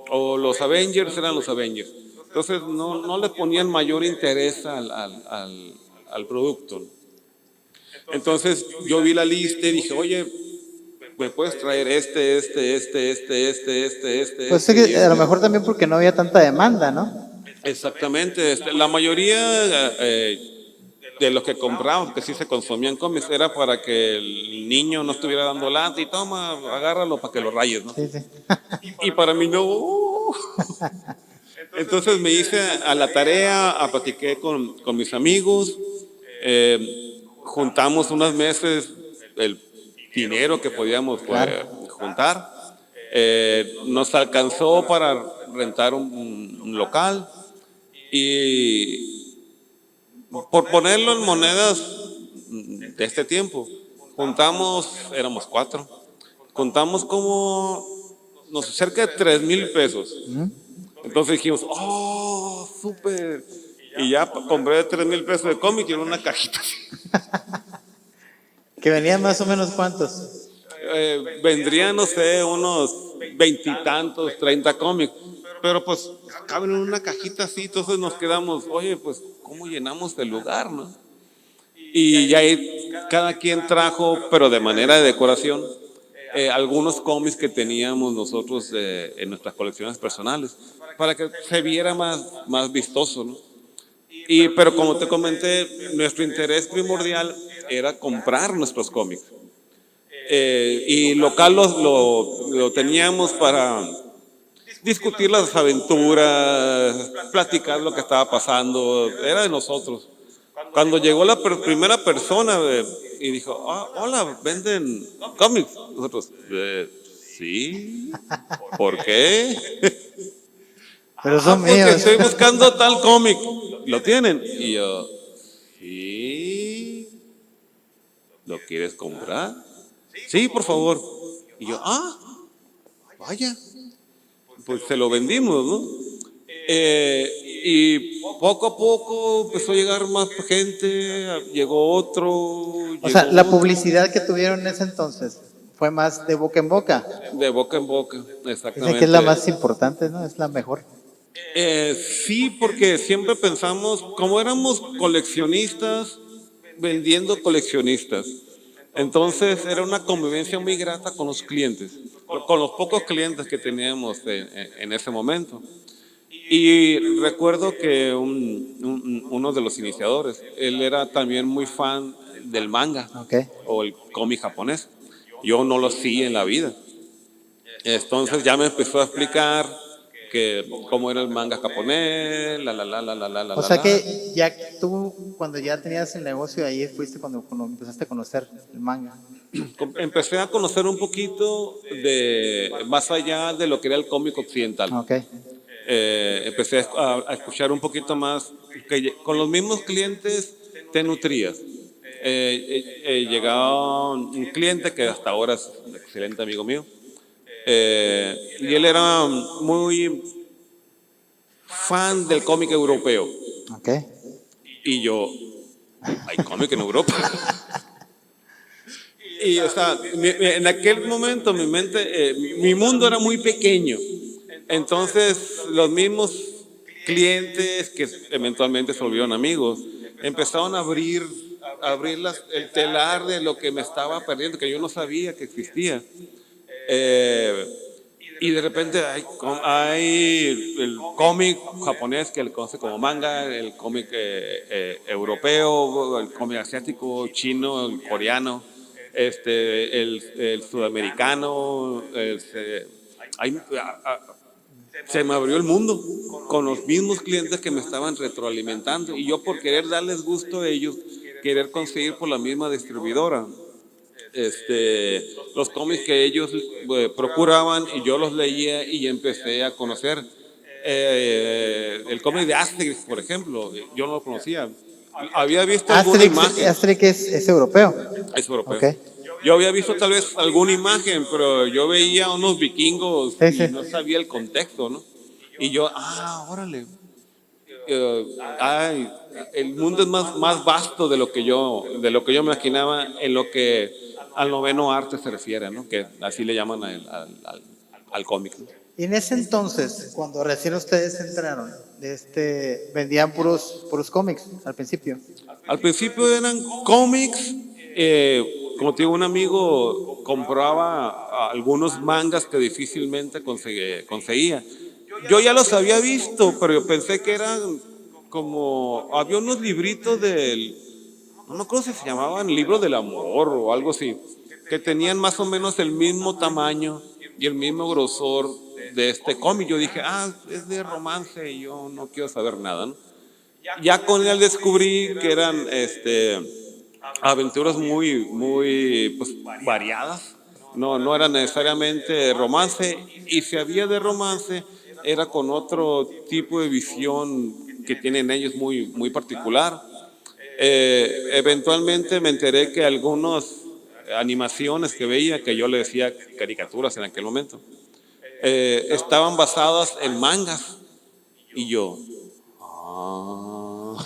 o los Avengers eran los Avengers. Entonces no le ponían mayor interés al producto. Entonces yo vi la lista y dije, oye, ¿me puedes traer este? Pues sí, que a lo mejor también porque no había tanta demanda, ¿no? Exactamente. La mayoría de los que compraban, que sí se consumían cómics, era para que el niño no estuviera dando lata y toma, agárralo para que lo rayes, ¿no? Sí, sí. Y para mí no. Entonces me hice a la tarea, platiqué con mis amigos, juntamos unos meses el dinero que podíamos juntar, nos alcanzó para rentar un local y por ponerlo en monedas de este tiempo, juntamos, éramos 4, juntamos como cerca de 3,000 pesos. Entonces dijimos, súper. Y ya compré 3,000 pesos de cómic y en una cajita. Que venían más o menos cuántos. Vendrían, no sé, unos 20 y tantos, 30 cómics. Pero pues caben en una cajita así, entonces nos quedamos, oye, pues, ¿cómo llenamos el lugar, no? Y ya ahí cada quien trajo, pero de manera de decoración, algunos cómics que teníamos nosotros en nuestras colecciones personales, para que se viera más vistoso, ¿no? Pero como te comenté, nuestro interés primordial era comprar nuestros cómics. Y local lo teníamos para discutir las aventuras, platicar lo que estaba pasando, era de nosotros. Cuando llegó la primera persona y dijo, hola, ¿venden cómics? Nosotros, sí, ¿por qué? Pero son Porque míos. estoy buscando tal cómic, ¿lo tienen? Y yo, sí, ¿lo quieres comprar? Sí, por favor. Y yo, vaya, pues se lo vendimos, ¿no? Y poco a poco empezó a llegar más gente, llegó otro. O sea, la publicidad que tuvieron en ese entonces fue más de boca en boca. De boca en boca, exactamente. Dicen que es la más importante, ¿no? Es la mejor. Sí, porque siempre pensamos, como éramos coleccionistas, vendiendo coleccionistas, entonces era una convivencia muy grata con los clientes, con los pocos clientes que teníamos en ese momento. Y recuerdo que uno de los iniciadores, él era también muy fan del manga o el cómic japonés. Yo no lo hacía en la vida. Entonces ya me empezó a explicar que cómo era el manga japonés, O sea que ya tú, cuando ya tenías el negocio, ahí fuiste cuando empezaste a conocer el manga. Empecé a conocer un poquito más allá de lo que era el cómic occidental. Ok. Empecé a escuchar un poquito más, que con los mismos clientes te nutrías. Llegaba un cliente que hasta ahora es un excelente amigo mío, y él era muy fan del cómic europeo. Ok. Y yo, ¿hay cómic en Europa? Y o sea, en aquel momento mi mente, mi mundo era muy pequeño. Entonces los mismos clientes que eventualmente se volvieron amigos empezaron a abrir el telar de lo que me estaba perdiendo, que yo no sabía que existía. Y de repente hay el cómic japonés que él conoce como manga, el cómic europeo, el cómic asiático, chino, el coreano, el sudamericano. Se me abrió el mundo con los mismos clientes que me estaban retroalimentando y yo por querer darles gusto a ellos, querer conseguir por la misma distribuidora los cómics que ellos procuraban y yo los leía y empecé a conocer el cómic de Asterix, por ejemplo. Yo no lo conocía, había visto alguna imagen. Asterix es europeo. Es europeo. Okay. Yo había visto tal vez alguna imagen, pero yo veía unos vikingos y no sabía el contexto, ¿no? Y yo, órale. El mundo es más vasto de lo que yo me imaginaba en lo que al noveno arte se refiere, ¿no? Que así le llaman al cómic, ¿no? Y en ese entonces, cuando recién ustedes entraron, vendían puros cómics al principio. Al principio eran cómics, como te digo, un amigo compraba algunos mangas que difícilmente conseguía. Yo ya los había visto, pero yo pensé que eran como, había unos libritos no me acuerdo si se llamaban libros del amor o algo así, que tenían más o menos el mismo tamaño y el mismo grosor de este cómic. Yo dije, es de romance y yo no quiero saber nada, ¿no? Ya con él descubrí que eran aventuras muy pues, variadas. No era necesariamente romance, y si había de romance era con otro tipo de visión que tienen ellos muy particular. Eventualmente me enteré que algunas animaciones que veía, que yo le decía caricaturas en aquel momento, estaban basadas en mangas, y yo, o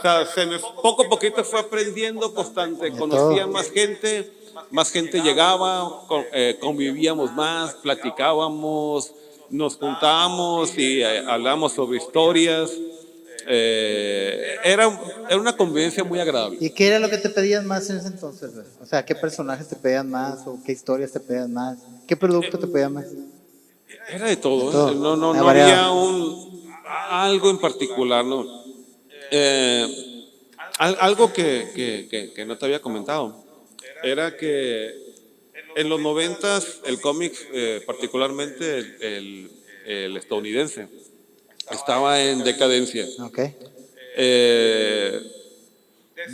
sea, poco a poquito fue aprendiendo constante, conocía más gente llegaba, convivíamos más, platicábamos, nos juntábamos y hablábamos sobre historias. Era una convivencia muy agradable. ¿Y qué era lo que te pedían más en ese entonces? O sea, ¿qué personajes te pedían más o qué historias te pedían más? ¿Qué producto te pedían más? Era de todo, todo. No había algo en particular, ¿no? Algo que no te había comentado era que en los 90s el cómic, particularmente el estadounidense, estaba en decadencia. Okay.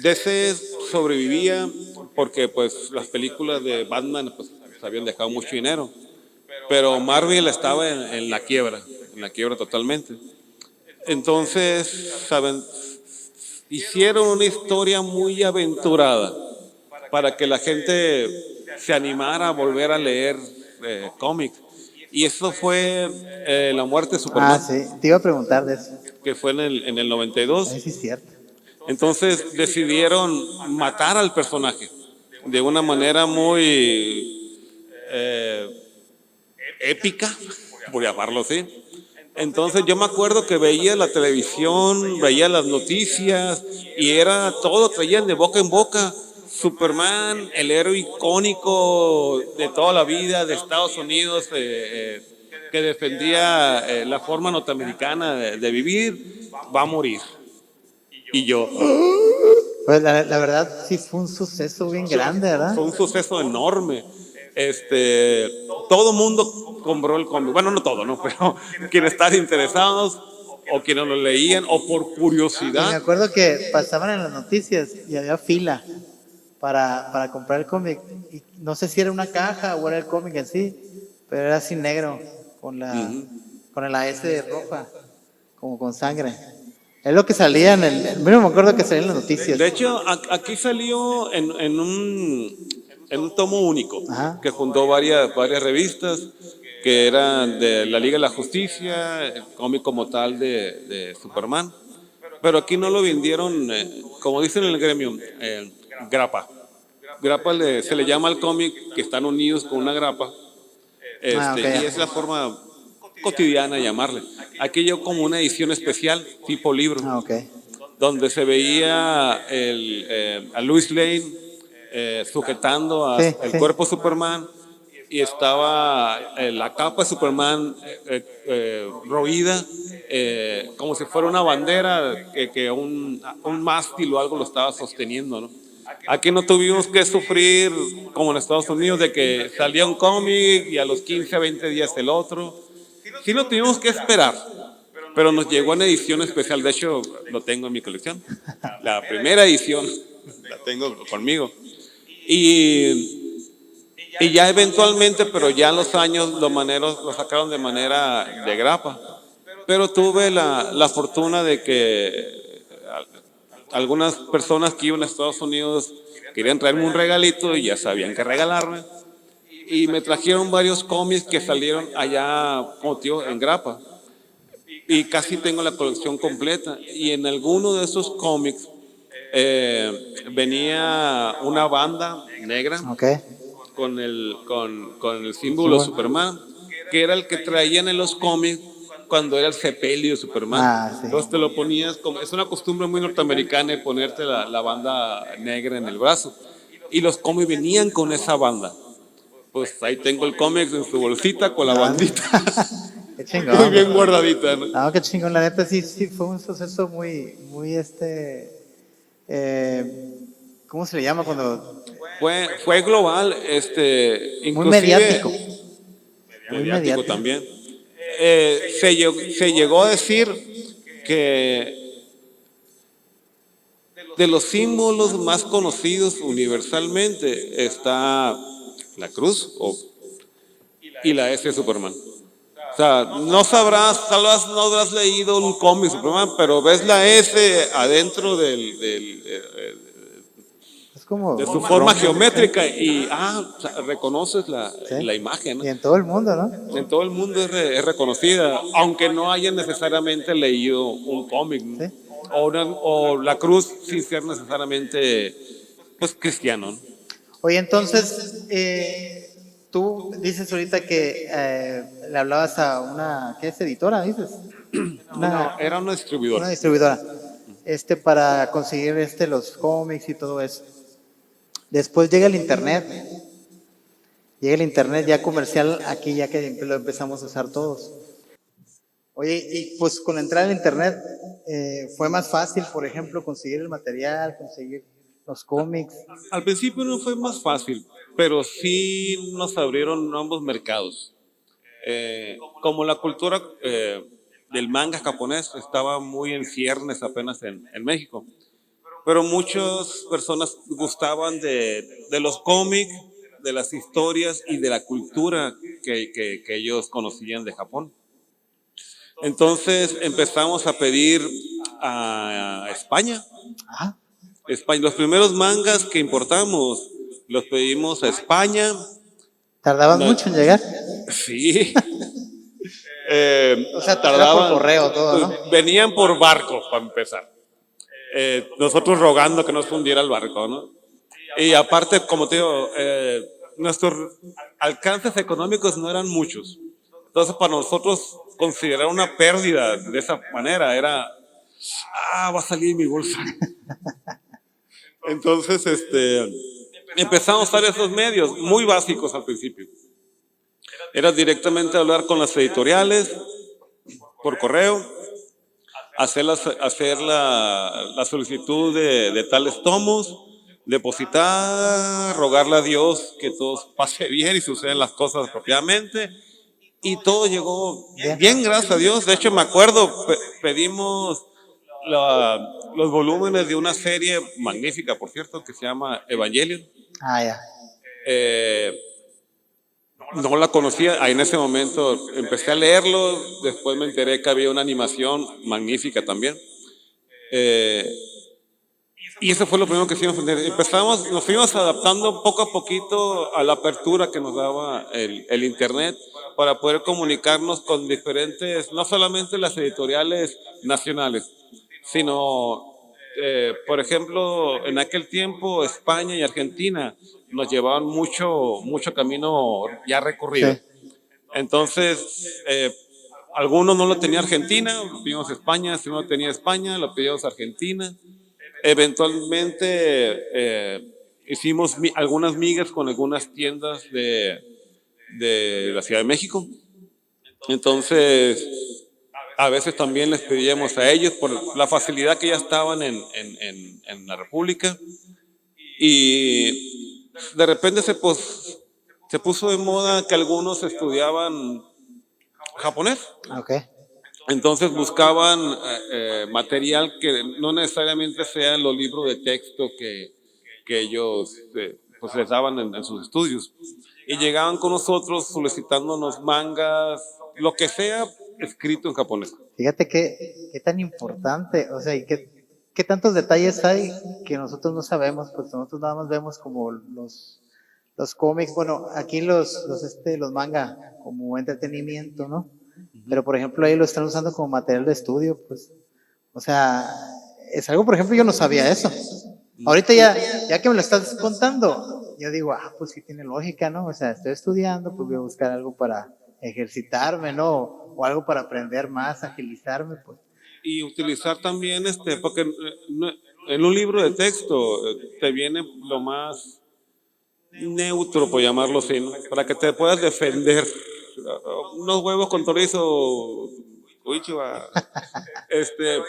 DC sobrevivía porque pues las películas de Batman pues habían dejado mucho dinero, pero Marvel estaba en la quiebra totalmente. Entonces, ¿saben? Hicieron una historia muy aventurada para que la gente se animara a volver a leer cómics. Y eso fue La muerte de Superman. Sí, te iba a preguntar de eso. Que fue en el 92. Sí, es cierto. Entonces decidieron matar al personaje de una manera muy épica, por llamarlo así. Entonces yo me acuerdo que veía la televisión, veía las noticias y era todo, traían de boca en boca. Superman, el héroe icónico de toda la vida de Estados Unidos, que defendía la forma norteamericana de vivir, va a morir. Y yo... Pues la verdad sí fue un suceso bien grande, ¿verdad? Fue un suceso enorme. Todo mundo compró el cómic. Bueno, no todo, ¿no? Pero quienes estaban interesados o quienes lo leían o por Y me curiosidad. acuerdo que pasaban en las noticias y había fila para comprar el cómic. Y no sé si era una caja o era el cómic en sí, pero era así negro, con la S roja, como con sangre. Es lo que salía me acuerdo que salía en las noticias. De hecho, aquí salió en un tomo único, Ajá. que juntó varias revistas, que eran de la Liga de la Justicia, el cómic como tal de Superman. Pero aquí no lo vendieron, como dicen en el gremio, grapa. Grapa se le llama al cómic que están unidos con una grapa, Ah, ok, y es la forma cotidiana de llamarle. Aquí llegó como una edición especial, tipo libro, Ah, ok. donde se veía a Lois Lane sujetando Sí, el sí. cuerpo de Superman, y estaba la capa de Superman roída, como si fuera una bandera que un mástil o algo lo estaba sosteniendo, ¿no? Aquí no tuvimos que sufrir como en Estados Unidos de que salía un cómic y a los 15 a 20 días el otro. Sí lo tuvimos que esperar, pero nos llegó en edición especial. De hecho, lo tengo en mi colección. La primera edición la tengo conmigo. Y ya eventualmente, pero ya en los años, los maneros lo sacaron de manera de grapa. Pero tuve la fortuna de que algunas personas que iban a Estados Unidos querían traerme un regalito y ya sabían qué regalarme. Y me trajeron varios cómics que salieron allá, como tío, en grapa. Y casi tengo la colección completa. Y en alguno de esos cómics venía una banda negra Ok. con el Sí, símbolo de bueno. Superman, que era el que traían en los cómics cuando era el sepelio de Superman. Ah, sí. Entonces te lo ponías como, es una costumbre muy norteamericana de ponerte la banda negra en el brazo. Y los cómics venían con esa banda. Pues ahí tengo el cómic en su bolsita con la La banda. bandita, Qué muy chingón, bien güey. guardadita, ¿no? No, qué chingón. La neta sí, sí, fue un suceso muy ¿cómo se le llama cuando? Fue global, Muy mediático. inclusive Muy mediático mediático. también. Se llegó a decir que de los símbolos más conocidos universalmente está la cruz y la S de Superman. O sea, no sabrás, tal vez no habrás leído un cómic de Superman, pero ves la S adentro Es como de su un forma rombo. geométrica y o sea, reconoces Sí. la imagen, ¿no? Y en todo el mundo, ¿no? En todo el mundo es reconocida, aunque no hayan necesariamente leído un cómic, ¿no? Sí. O la cruz sin ser necesariamente pues cristiano, ¿no? Oye, entonces, tú dices ahorita que le hablabas a una, ¿qué es editora, dices? No, era una Una distribuidora. distribuidora, para conseguir los cómics y todo eso. Después llega el internet ya comercial aquí ya que lo empezamos a usar todos. Oye, y pues con la entrada del internet fue más fácil, por ejemplo, conseguir el material, conseguir los cómics. Al principio no fue más fácil, pero sí nos abrieron ambos mercados. Como la cultura del manga japonés estaba muy en ciernes apenas en México, pero muchas personas gustaban de los cómics, de las historias y de la cultura que ellos conocían de Japón. Entonces empezamos a pedir a España. Ajá. España. Los primeros mangas que importamos los pedimos a España. ¿Tardaban mucho en llegar? Sí. O sea, era por Tardaban, correo todo, ¿no? venían por barco para empezar. Nosotros rogando que nos fundiera el barco, ¿no? Y aparte, como te digo, nuestros alcances económicos no eran muchos. Entonces, para nosotros considerar una pérdida de esa manera era, va a salir mi bolsa. Entonces, empezamos a usar esos medios muy básicos al principio. Era directamente hablar con las editoriales por correo, hacer la solicitud de tales tomos, depositar, rogarle a Dios que todo pase bien y sucedan las cosas apropiadamente. Y todo llegó Bien. bien, gracias a Dios. De hecho, me acuerdo, pedimos los volúmenes de una serie magnífica, por cierto, que se llama Evangelion. Ah, ya. Eh, no la conocía, ahí en ese momento empecé a leerlo, después me enteré que había una animación magnífica también. Y eso fue lo primero que hicimos. Nos fuimos adaptando poco a poquito a la apertura que nos daba el Internet para poder comunicarnos con diferentes, no solamente las editoriales nacionales, sino, por ejemplo, en aquel tiempo España y Argentina nos llevaban mucho camino ya recorrido. Sí. Entonces, algunos no lo tenía Argentina, lo pedimos España, si no lo tenía España, lo pedimos Argentina. Eventualmente hicimos algunas migas con algunas tiendas de la Ciudad de México. Entonces, a veces también les pedíamos a ellos por la facilidad que ya estaban en la República. Y de repente se puso de moda que algunos estudiaban japonés. Ok. Entonces buscaban material que no necesariamente sean los libros de texto que ellos pues les daban en sus estudios. Y llegaban con nosotros solicitándonos mangas, lo que sea escrito en japonés. Fíjate qué tan importante, o sea, y qué tantos detalles hay que nosotros no sabemos, pues nosotros nada más vemos como los cómics, bueno, aquí los manga como entretenimiento, ¿no? Pero por ejemplo ahí lo están usando como material de estudio, pues, o sea, es algo, por ejemplo, yo no sabía eso. Ahorita ya que me lo estás contando, yo digo, pues sí tiene lógica, ¿no? O sea, estoy estudiando, pues voy a buscar algo para ejercitarme, ¿no? O algo para aprender más, agilizarme, pues. Y utilizar también, porque en un libro de texto te viene lo más neutro, por llamarlo así, ¿no? Para que te puedas defender. Unos huevos con chorizo, uy, chiva.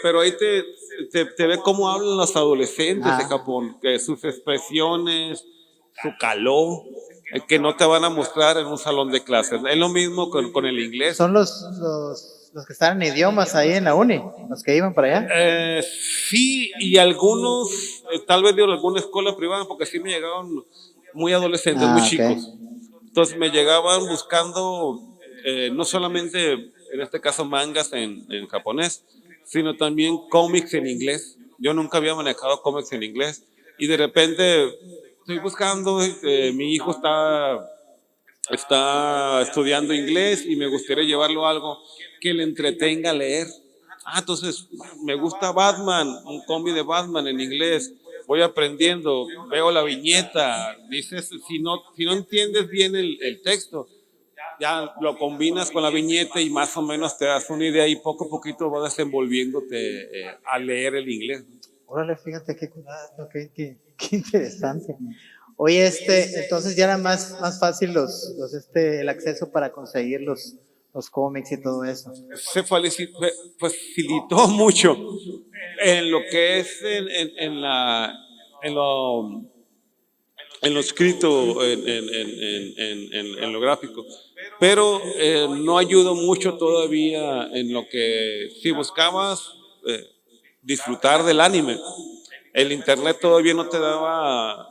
Pero ahí te ve cómo hablan los adolescentes de Ah, Japón, que sus expresiones, su calor, que no te van a mostrar en un salón de clases. Es lo mismo con el inglés. son los que están en idiomas ahí en la uni, los que iban para allá. Sí, y algunos, tal vez de alguna escuela privada, porque sí me llegaron muy adolescentes, muy Ah, ok. chicos. Entonces me llegaban buscando no solamente, en este caso, mangas en japonés, sino también cómics en inglés. Yo nunca había manejado cómics en inglés y de repente estoy buscando, mi hijo está estudiando inglés y me gustaría llevarlo a algo que le entretenga a leer. Entonces me gusta Batman, un cómic de Batman en inglés. Voy aprendiendo, veo la viñeta, dices, si no entiendes bien el texto, ya lo combinas con la viñeta y más o menos te das una idea y poco a poquito vas desenvolviéndote a leer el inglés. Órale, fíjate qué curado, qué interesante. Oye, entonces ya era más fácil el acceso para conseguir los cómics y todo eso. Se facilitó mucho en lo que es en lo, en lo escrito, en lo gráfico, pero no ayudó mucho todavía en lo que si buscabas disfrutar del anime. El internet todavía no te daba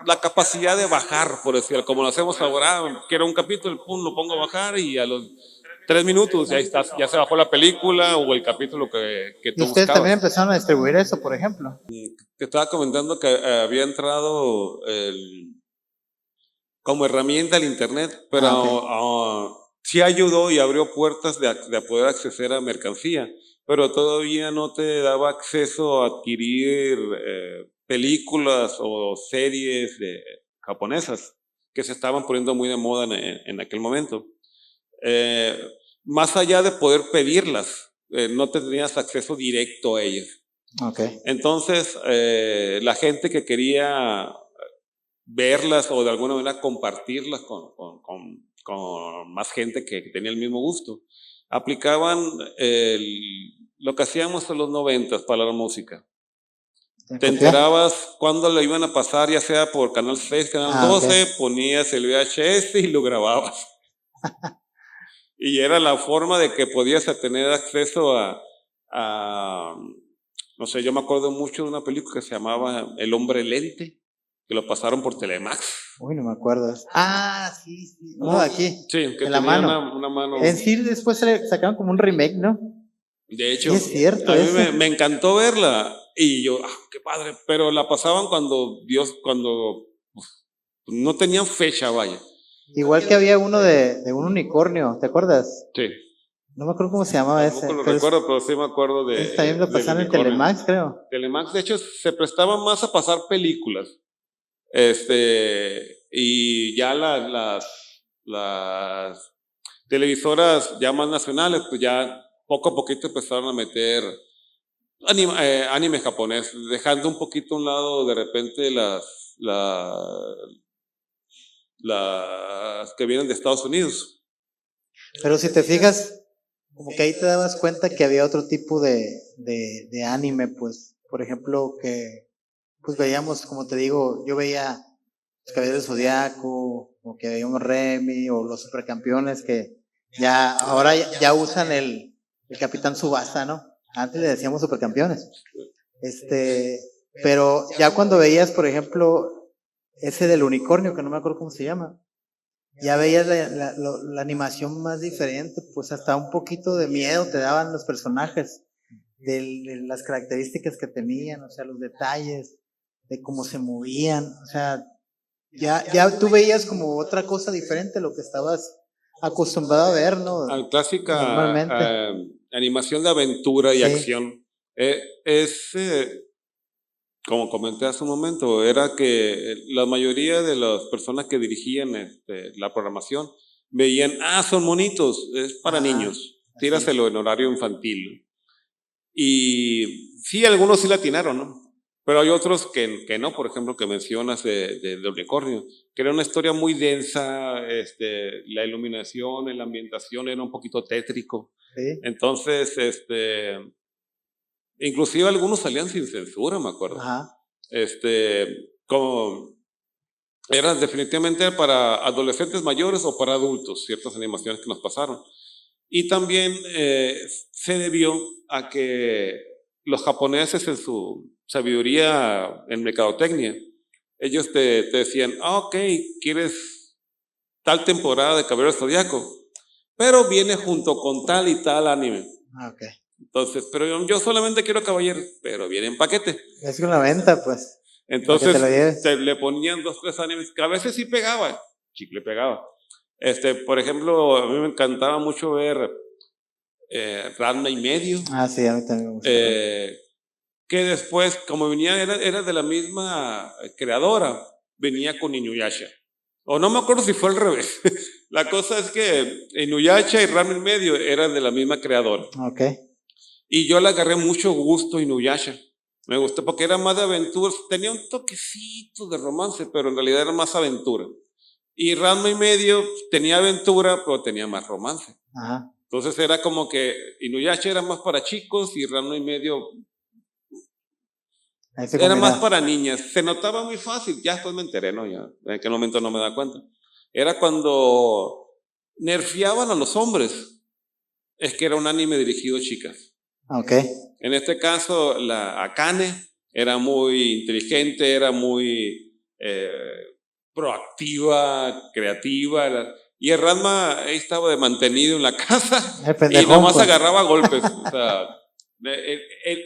la capacidad de bajar, por decirlo, como lo hacemos ahora. Quiero un capítulo, pum, lo pongo a bajar y a los 3 minutos ya estás, ya se bajó la película o el capítulo que Y tú ustedes también buscabas. empezaron a distribuir eso, por ejemplo. Te estaba comentando que había entrado como herramienta el internet, pero Ah, ok. sí ayudó y abrió puertas de poder acceder a mercancía, pero todavía no te daba acceso a adquirir películas o series japonesas que se estaban poniendo muy de moda en aquel momento. Eh, Más allá de poder pedirlas, no tenías acceso directo a ellas. Ok. Entonces, la gente que quería verlas o de alguna manera compartirlas con más gente que tenía el mismo gusto, aplicaban lo que hacíamos en los 90 para la música. Te enterabas cuándo lo iban a pasar, ya sea por Canal 6, Canal 12, okay. ponías el VHS y lo grababas. Y era la forma de que podías tener acceso a, no sé, yo me acuerdo mucho de una película que se llamaba El Hombre Lente, que lo pasaron por Telemax. Uy, no me acuerdo. Sí, sí. Uno de aquí, Sí, que de la tenía mano. una mano. En sí, después se le sacaron como un remake, ¿no? De Sí, hecho, es cierto a mí eso. me encantó verla y yo, qué padre, pero la pasaban cuando no tenían fecha, vaya. Igual que había uno de un unicornio, ¿te acuerdas? Sí, No me acuerdo cómo se llamaba tampoco ese, lo pero recuerdo, pero sí me acuerdo ese también lo del pasaron en unicornio. Telemax, creo. Telemax, de hecho, se prestaba más a pasar películas. Y ya las televisoras ya más nacionales, pues ya poco a poquito empezaron a meter anime japonés, dejando un poquito a un lado de repente las que vienen de Estados Unidos. Pero si te fijas, como que ahí te dabas cuenta que había otro tipo de anime, pues, por ejemplo, que pues veíamos, como te digo, yo veía los Caballeros del Zodiaco, o que veíamos Remy, o los Supercampeones, que ya, ahora ya usan el Capitán Tsubasa, ¿no? Antes le decíamos Supercampeones. Pero ya cuando veías, por ejemplo, ese del unicornio, que no me acuerdo cómo se llama, ya veías la animación más diferente, pues hasta un poquito de miedo te daban los personajes, de las características que tenían, o sea, los detalles, de cómo se movían, o sea, ya tú veías como otra cosa diferente a lo que estabas acostumbrado a ver, ¿no? Clásica Normalmente. animación de aventura y Sí, acción. Como comenté hace un momento, era que la mayoría de las personas que dirigían la programación veían, son monitos, es para ajá, niños, así es. tíraselo en horario infantil. Y sí, algunos sí la atinaron, ¿no? Pero hay otros que no, por ejemplo, que mencionas de Unicornio, que era una historia muy densa, la iluminación, la ambientación era un poquito tétrico. Sí, Entonces, inclusive algunos salían sin censura, me acuerdo. ajá, Como eran definitivamente para adolescentes mayores o para adultos, ciertas animaciones que nos pasaron. Y también se debió a que los japoneses en su sabiduría en mercadotecnia, ellos te decían, ok, quieres tal temporada de Caballero Zodiaco, pero viene junto con tal y tal anime. ok. Entonces, pero yo solamente quiero Caballeros, pero viene en paquete. Es con la venta, pues, para que te lo Entonces, lleves. le ponían 2, 3 animes, que a veces sí pegaba, chicle pegaba. Por ejemplo, a mí me encantaba mucho ver Ranma y medio, Sí, a mí también me gusta. que después, como venía, era de la misma creadora, venía con Inuyasha. O no me acuerdo si fue al revés. La cosa es que Inuyasha y Ranma y medio eran de la misma creadora. Ok. Y yo le agarré mucho gusto a Inuyasha. Me gustó porque era más de aventuras. Tenía un toquecito de romance, pero en realidad era más aventura. Y Ranma y medio tenía aventura, pero tenía más romance. Ajá. Entonces era como que Inuyasha era más para chicos y Ranma y medio Ahí se era más combina. para niñas. Se notaba muy fácil. Ya después me enteré, ¿no? Ya, en aquel momento no me da cuenta. Era cuando nerfeaban a los hombres. Es que era un anime dirigido a chicas. Ok. En este caso, la Akane era muy inteligente, era muy proactiva, creativa. Y el Ranma ahí estaba de mantenido en la casa El y pendejón, nomás pues. agarraba golpes. O sea,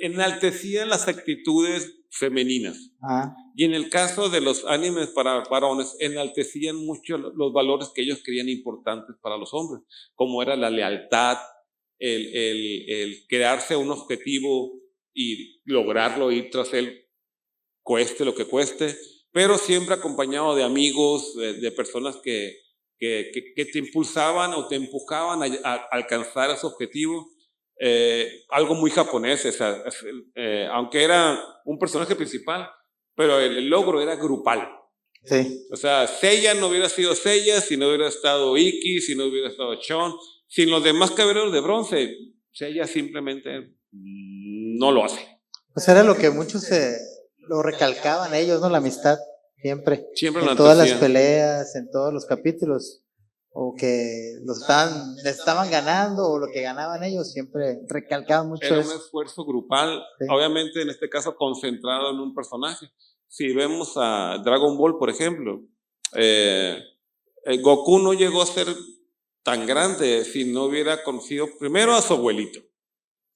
enaltecía las actitudes femeninas. Ajá. Y en el caso de los animes para varones, enaltecían mucho los valores que ellos creían importantes para los hombres, como era la lealtad, el crearse un objetivo y lograrlo, ir tras él, cueste lo que cueste, pero siempre acompañado de amigos, de personas que te impulsaban o te empujaban a alcanzar ese objetivo. Algo muy japonés, aunque era un personaje principal, pero el logro era grupal. Sí. O sea, Seiya no hubiera sido Seiya si no hubiera estado Iki, si no hubiera estado Chon, sin los demás caballeros de bronce. Seiya simplemente no lo hace. Pues era lo que muchos lo recalcaban ellos, ¿no? La amistad, siempre. Siempre En lo todas las enaltecían. peleas, en todos los capítulos. O que le estaban ganando, o lo que ganaban ellos, siempre recalcaban mucho Era un eso. esfuerzo grupal, Sí. obviamente en este caso concentrado en un personaje. Si vemos a Dragon Ball, por ejemplo, Goku no llegó a ser tan grande si no hubiera conocido primero a su abuelito,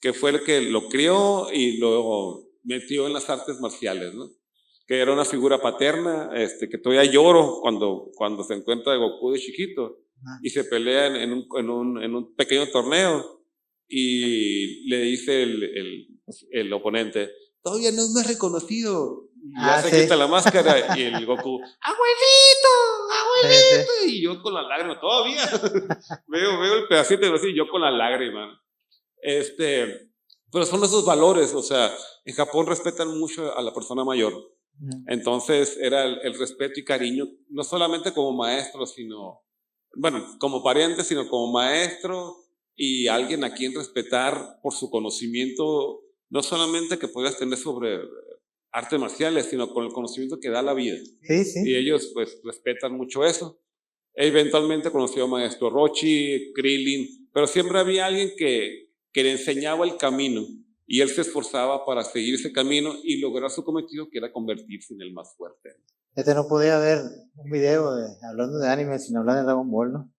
que fue el que lo crió y lo metió en las artes marciales, ¿no? Que era una figura paterna, que todavía lloro cuando se encuentra Goku de chiquito y se pelea en un pequeño torneo y le dice el oponente, todavía no me has reconocido. Y ya se Sí. quita la máscara y el Goku, abuelito, abuelito. Sí, Y yo con la lágrima, todavía veo el pedacito y así, yo con la lágrima. Pero son esos valores, o sea, en Japón respetan mucho a la persona mayor. Entonces era el respeto y cariño, no solamente como maestro, sino, bueno, como pariente, sino como maestro y alguien a quien respetar por su conocimiento, no solamente que puedas tener sobre artes marciales, sino con el conocimiento que da la vida. Sí, sí. Y ellos pues respetan mucho eso. Eventualmente conoció a maestro Rochi, Krillin, pero siempre había alguien que le enseñaba el camino y él se esforzaba para seguir ese camino y lograr su cometido, que era convertirse en el más fuerte. No podía ver un video hablando de anime sin hablar de Dragon Ball, ¿no?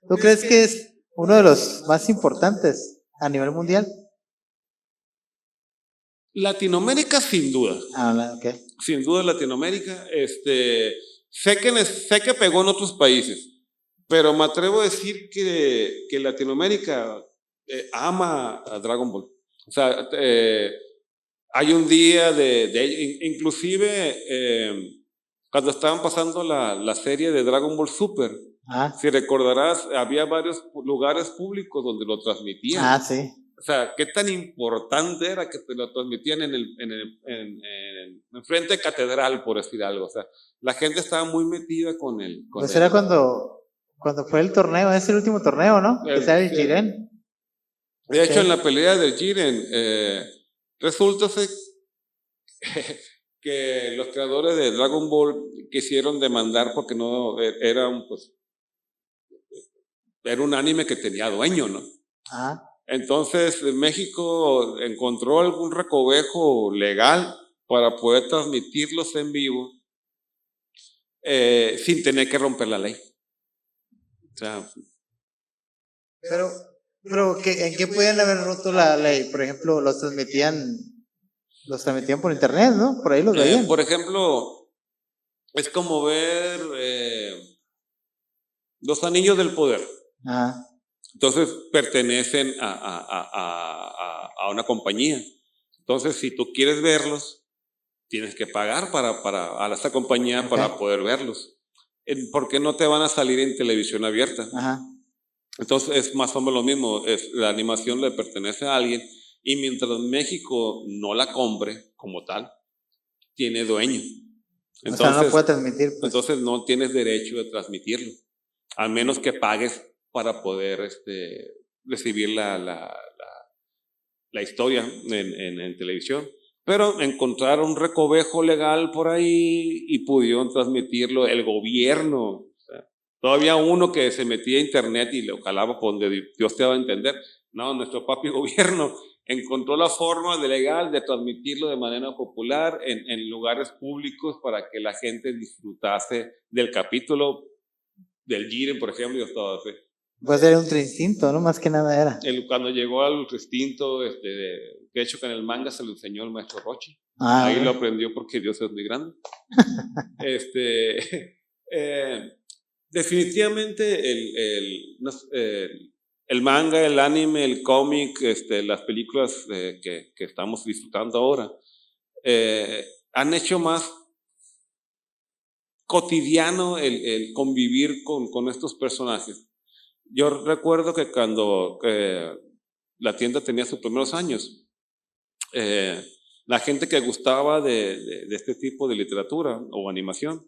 ¿Tú crees que es uno de los más importantes a nivel mundial? Latinoamérica sin duda. Ok. Sin duda Latinoamérica. Sé que pegó en otros países, pero me atrevo a decir que Latinoamérica ama a Dragon Ball. O sea, hay un día inclusive cuando estaban pasando la serie de Dragon Ball Super, si recordarás, había varios lugares públicos donde lo transmitían. Sí. O sea, qué tan importante era que te lo transmitían en frente de catedral, por decir algo. O sea, la gente estaba muy metida con él. Pues era cuando fue el torneo, es el último torneo, ¿no? Que sea el Jiren. De hecho, en la pelea del Jiren, resulta que los creadores de Dragon Ball quisieron demandar porque no era un anime que tenía dueño, ¿no? Entonces México encontró algún recovejo legal para poder transmitirlos en vivo sin tener que romper la ley. O sea, pero ¿en qué pueden haber roto la ley? Por ejemplo, los transmitían por internet, ¿no? Por ahí los veían. Por ejemplo, es como ver Los Anillos del Poder. Entonces pertenecen a una compañía. Entonces, si tú quieres verlos, tienes que pagar a esta compañía para poder verlos. ¿Por qué no te van a salir en televisión abierta? Entonces es más o menos lo mismo. La animación le pertenece a alguien y mientras México no la compre como tal, tiene dueño. Entonces, o sea, no puede transmitir. Pues. Entonces no tienes derecho de transmitirlo, al menos que pagues para poder recibir la historia en televisión. Pero encontraron un recovejo legal por ahí y pudieron transmitirlo el gobierno. O sea, todavía uno que se metía a internet y lo jalaba por donde Dios te va a entender. No, nuestro papi gobierno encontró la forma legal de transmitirlo de manera popular en lugares públicos para que la gente disfrutase del capítulo del Jiren, por ejemplo, y todo así. Pues era un instinto, ¿no? Más que nada era. Cuando llegó al instinto, de hecho que en el manga se lo enseñó el maestro Rochi. Ahí lo aprendió porque Dios es muy grande. Definitivamente el manga, el anime, el cómic, las películas que estamos disfrutando ahora, han hecho más cotidiano el convivir con estos personajes. Yo recuerdo que cuando la tienda tenía sus primeros años, la gente que gustaba de este tipo de literatura o animación,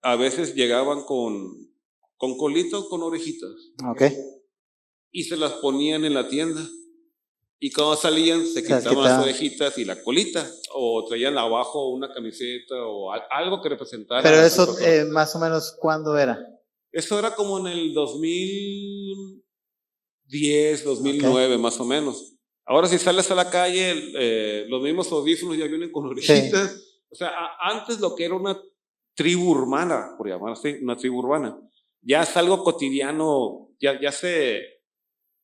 a veces llegaban con colitos, con orejitas. Okay. Y se las ponían en la tienda. Y cuando salían se Se las quitaban las quitaban. orejitas y la colita, o traían abajo una camiseta o algo que representara Pero a su eso, persona. más o menos, ¿cuándo era? Eso era como en el 2010, 2009 más o menos. Ahora si sales a la calle, los mismos audífonos ya vienen con orejitas. Sí. O sea, antes lo que era una tribu urbana, por llamar así, una tribu urbana, ya es algo cotidiano, ya se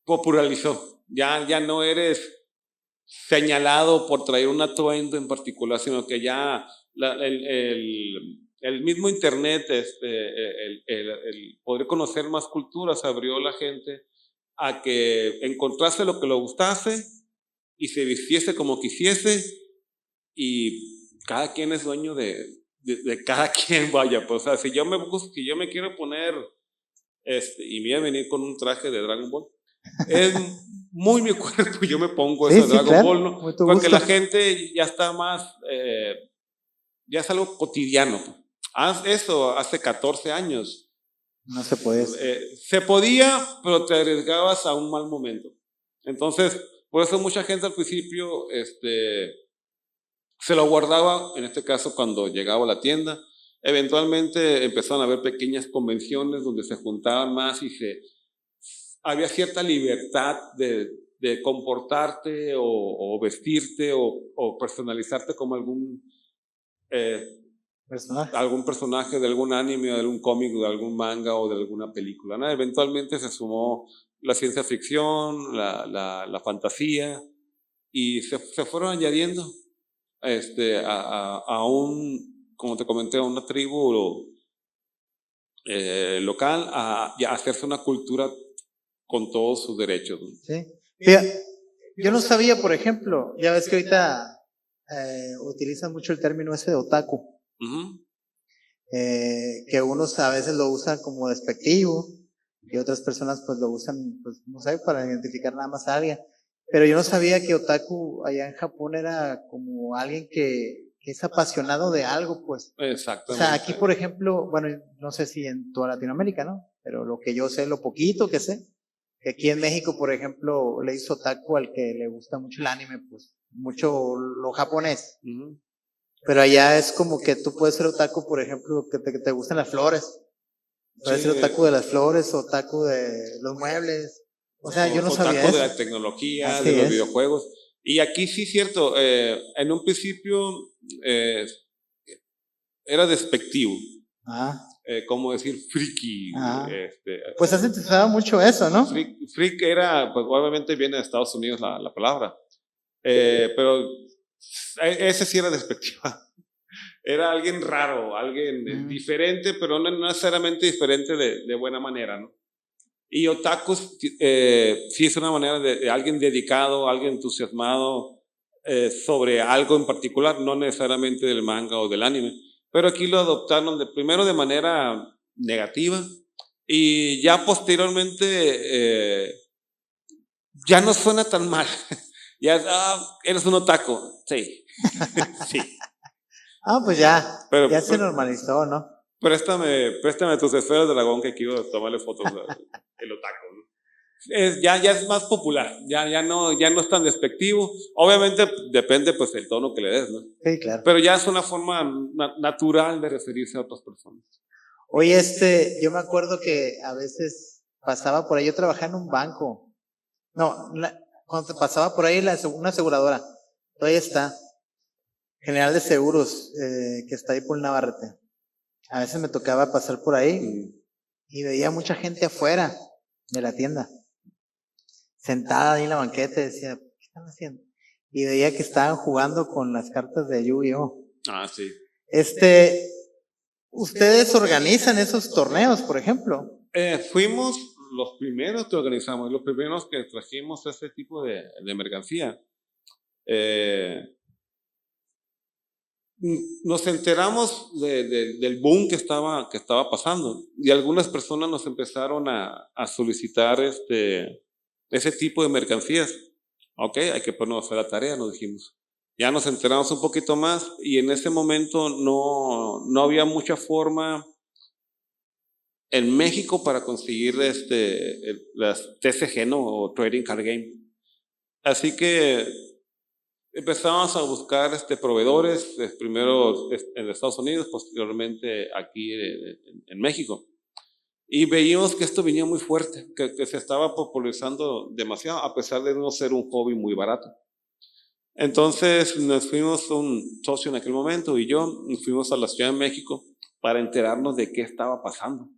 popularizó. Ya no eres señalado por traer un atuendo en particular, sino que ya el mismo internet, el poder conocer más culturas abrió la gente a que encontrase lo que le gustase y se vistiese como quisiese, y cada quien es dueño de cada quien, vaya, pues, o sea, si yo me quiero poner, y me voy a venir con un traje de Dragon Ball, es muy mi cuerpo, yo me pongo eso de Dragon claro, Ball, ¿no? Porque la gente ya está más, ya es algo cotidiano. Eso hace 14 años. No se podía. Se podía, pero te arriesgabas a un mal momento. Entonces, por eso mucha gente al principio se lo guardaba, en este caso cuando llegaba a la tienda. Eventualmente empezaron a haber pequeñas convenciones donde se juntaban más y había cierta libertad de comportarte o vestirte o personalizarte como algún personaje de algún anime, de algún cómic, de algún manga o de alguna película, ¿no? Eventualmente se sumó la ciencia ficción, la fantasía, y se fueron añadiendo a como te comenté, a una tribu local, a hacerse una cultura con todos sus derechos, ¿no? Sí. Mira, yo no sabía, por ejemplo, ya ves que ahorita utilizan mucho el término ese de otaku. Que unos a veces lo usan como despectivo y otras personas pues lo usan, pues no sé, para identificar nada más a alguien. Pero yo no sabía que otaku allá en Japón era como alguien que es apasionado de algo, pues. Exactamente. O sea, aquí por ejemplo, bueno, no sé si en toda Latinoamérica, ¿no? Pero lo que yo sé, lo poquito que sé, que aquí en México, por ejemplo, le hizo otaku al que le gusta mucho el anime, pues mucho lo japonés. Pero allá es como que tú puedes ser otaku, por ejemplo, que te gustan las flores. Puedes ser otaku de las flores, otaku de los muebles. O sea, yo no sabía eso. Otaku de la tecnología, de los videojuegos. Y aquí sí es cierto, en un principio era despectivo. Como decir friki. Pues has empezado mucho eso, ¿no? Freak era, pues obviamente viene de Estados Unidos la palabra. Pero ese sí era despectiva. Era alguien raro, alguien diferente, pero no necesariamente diferente de buena manera, ¿no? Y otakus sí es una manera de alguien dedicado, alguien entusiasmado sobre algo en particular, no necesariamente del manga o del anime. Pero aquí lo adoptaron primero de manera negativa y ya posteriormente ya no suena tan mal. Ya eres un otaku, sí. Sí. Pues ya se normalizó, ¿no? Préstame tus esferas de dragón que quiero tomarle fotos el otaku, ¿no? Ya es más popular, ya no es tan despectivo. Obviamente depende pues del tono que le des, ¿no? Sí, claro. Pero ya es una forma natural de referirse a otras personas. Oye, yo me acuerdo que a veces pasaba por ahí, yo trabajaba en un banco. No, cuando pasaba por ahí una aseguradora, todavía está, General de Seguros, que está ahí por Navarrete. A veces me tocaba pasar por ahí y veía mucha gente afuera de la tienda, sentada ahí en la banqueta, y decía, ¿qué están haciendo? Y veía que estaban jugando con las cartas de Yu-Gi-Oh. Sí. ¿Ustedes organizan esos torneos, por ejemplo? Fuimos los primeros que organizamos, los primeros que trajimos ese tipo de mercancía. Nos enteramos del boom que estaba pasando y algunas personas nos empezaron a solicitar ese tipo de mercancías. Ok, hay que ponernos a hacer la tarea, nos dijimos. Ya nos enteramos un poquito más y en ese momento no había mucha forma en México para conseguir las TCG, ¿no? O Trading Card Game. Así que empezamos a buscar proveedores, primero en Estados Unidos, posteriormente aquí en México. Y veíamos que esto venía muy fuerte, que se estaba popularizando demasiado, a pesar de no ser un hobby muy barato. Entonces nos fuimos, un socio en aquel momento y yo, nos fuimos a la Ciudad de México para enterarnos de qué estaba pasando.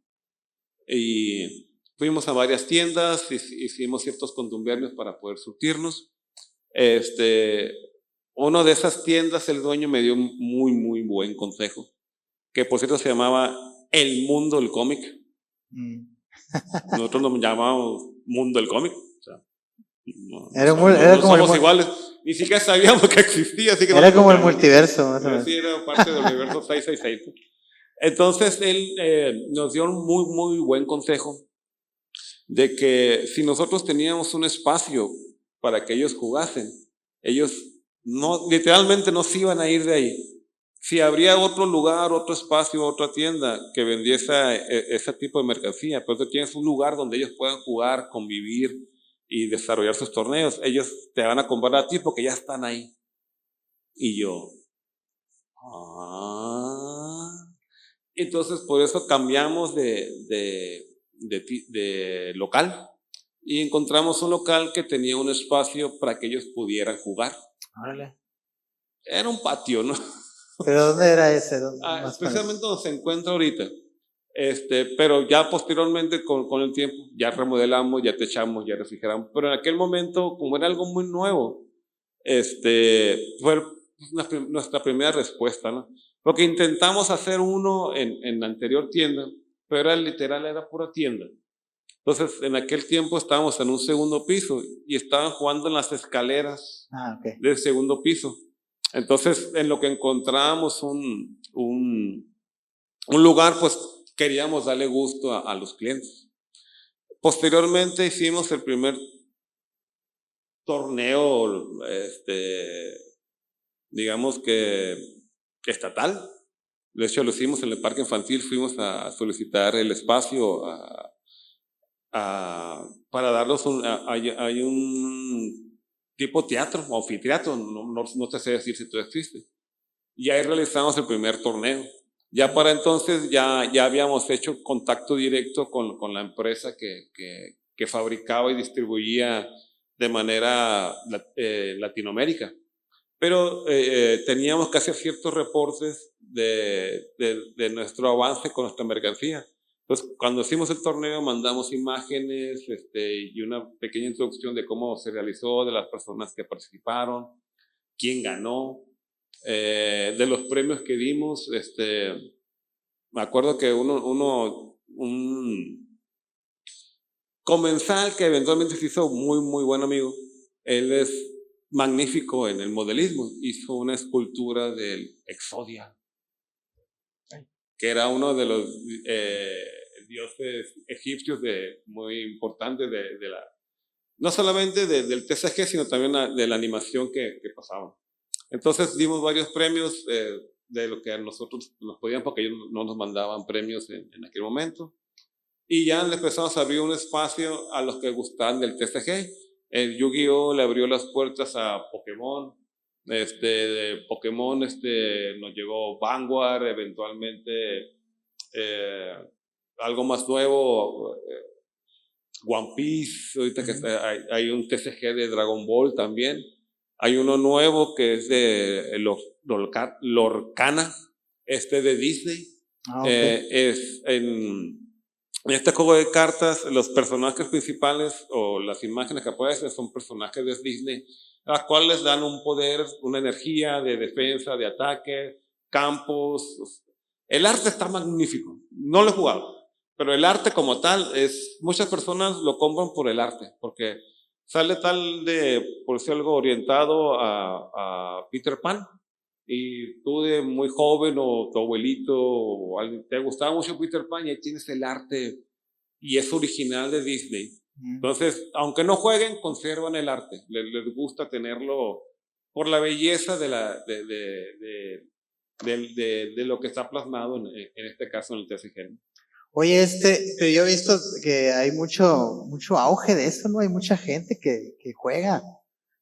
Y fuimos a varias tiendas, hicimos ciertos contumbernios para poder surtirnos. Uno de esas tiendas, el dueño me dio un muy, muy buen consejo, que por cierto se llamaba El Mundo del Cómic. Nosotros nos llamábamos Mundo del Cómic. O sea, no somos iguales. Ni siquiera sabíamos que existía. Así que era como el multiverso. Más o menos. Sí, era parte del universo 666. Entonces él nos dio un muy, muy buen consejo de que si nosotros teníamos un espacio para que ellos jugasen, ellos literalmente no se iban a ir de ahí. Si habría otro lugar, otro espacio, otra tienda que vendiese ese tipo de mercancía, pero tú tienes un lugar donde ellos puedan jugar, convivir y desarrollar sus torneos, ellos te van a comprar a ti porque ya están ahí. Y yo, entonces por eso cambiamos de local y encontramos un local que tenía un espacio para que ellos pudieran jugar. Órale. Era un patio, ¿no? ¿Pero dónde era ese? Especialmente donde se encuentra ahorita. Pero ya posteriormente con el tiempo ya remodelamos, ya techamos, ya refrigeramos. Pero en aquel momento, como era algo muy nuevo, fue nuestra primera respuesta, ¿no? Porque intentamos hacer uno en la anterior tienda, pero era pura tienda. Entonces, en aquel tiempo estábamos en un segundo piso y estaban jugando en las escaleras del segundo piso. Entonces, en lo que encontrábamos un lugar, pues queríamos darle gusto a los clientes. Posteriormente hicimos el primer torneo, digamos que estatal. De hecho, lo hicimos en el parque infantil, fuimos a solicitar el espacio para darlos hay un tipo teatro, anfiteatro, no te sé decir si todo existe. Y ahí realizamos el primer torneo. Ya para entonces ya habíamos hecho contacto directo con la empresa que fabricaba y distribuía de manera Latinoamérica. Pero teníamos que hacer ciertos reportes de nuestro avance con nuestra mercancía. Entonces, cuando hicimos el torneo, mandamos imágenes y una pequeña introducción de cómo se realizó, de las personas que participaron, quién ganó, de los premios que dimos. Me acuerdo que un comensal que eventualmente se hizo muy, muy buen amigo, él es magnífico en el modelismo, hizo una escultura del Exodia, que era uno de los dioses egipcios muy importantes no solamente del TCG, sino también de la animación que pasaban. Entonces dimos varios premios de lo que a nosotros nos podían, porque ellos no nos mandaban premios en aquel momento. Y ya le empezamos a abrir un espacio a los que gustaban del TCG. El Yu-Gi-Oh! Le abrió las puertas a Pokémon. De Pokémon nos llegó Vanguard, eventualmente algo más nuevo, One Piece. Ahorita que hay un TCG de Dragon Ball también. Hay uno nuevo que es de Lorcana, de Disney. En este juego de cartas, los personajes principales o las imágenes que aparecen son personajes de Disney, a las cuales les dan un poder, una energía de defensa, de ataque, campos. El arte está magnífico. No lo he jugado, pero el arte como tal muchas personas lo compran por el arte, porque sale por decir algo, orientado a Peter Pan. Y tú de muy joven o tu abuelito o alguien, te gustaba mucho Peter Pan y ahí tienes el arte y es original de Disney. Entonces, aunque no jueguen, conservan el arte. Les gusta tenerlo por la belleza de lo que está plasmado en este caso en el TCG. Oye, pero yo he visto que hay mucho auge de eso, ¿no? Hay mucha gente que juega.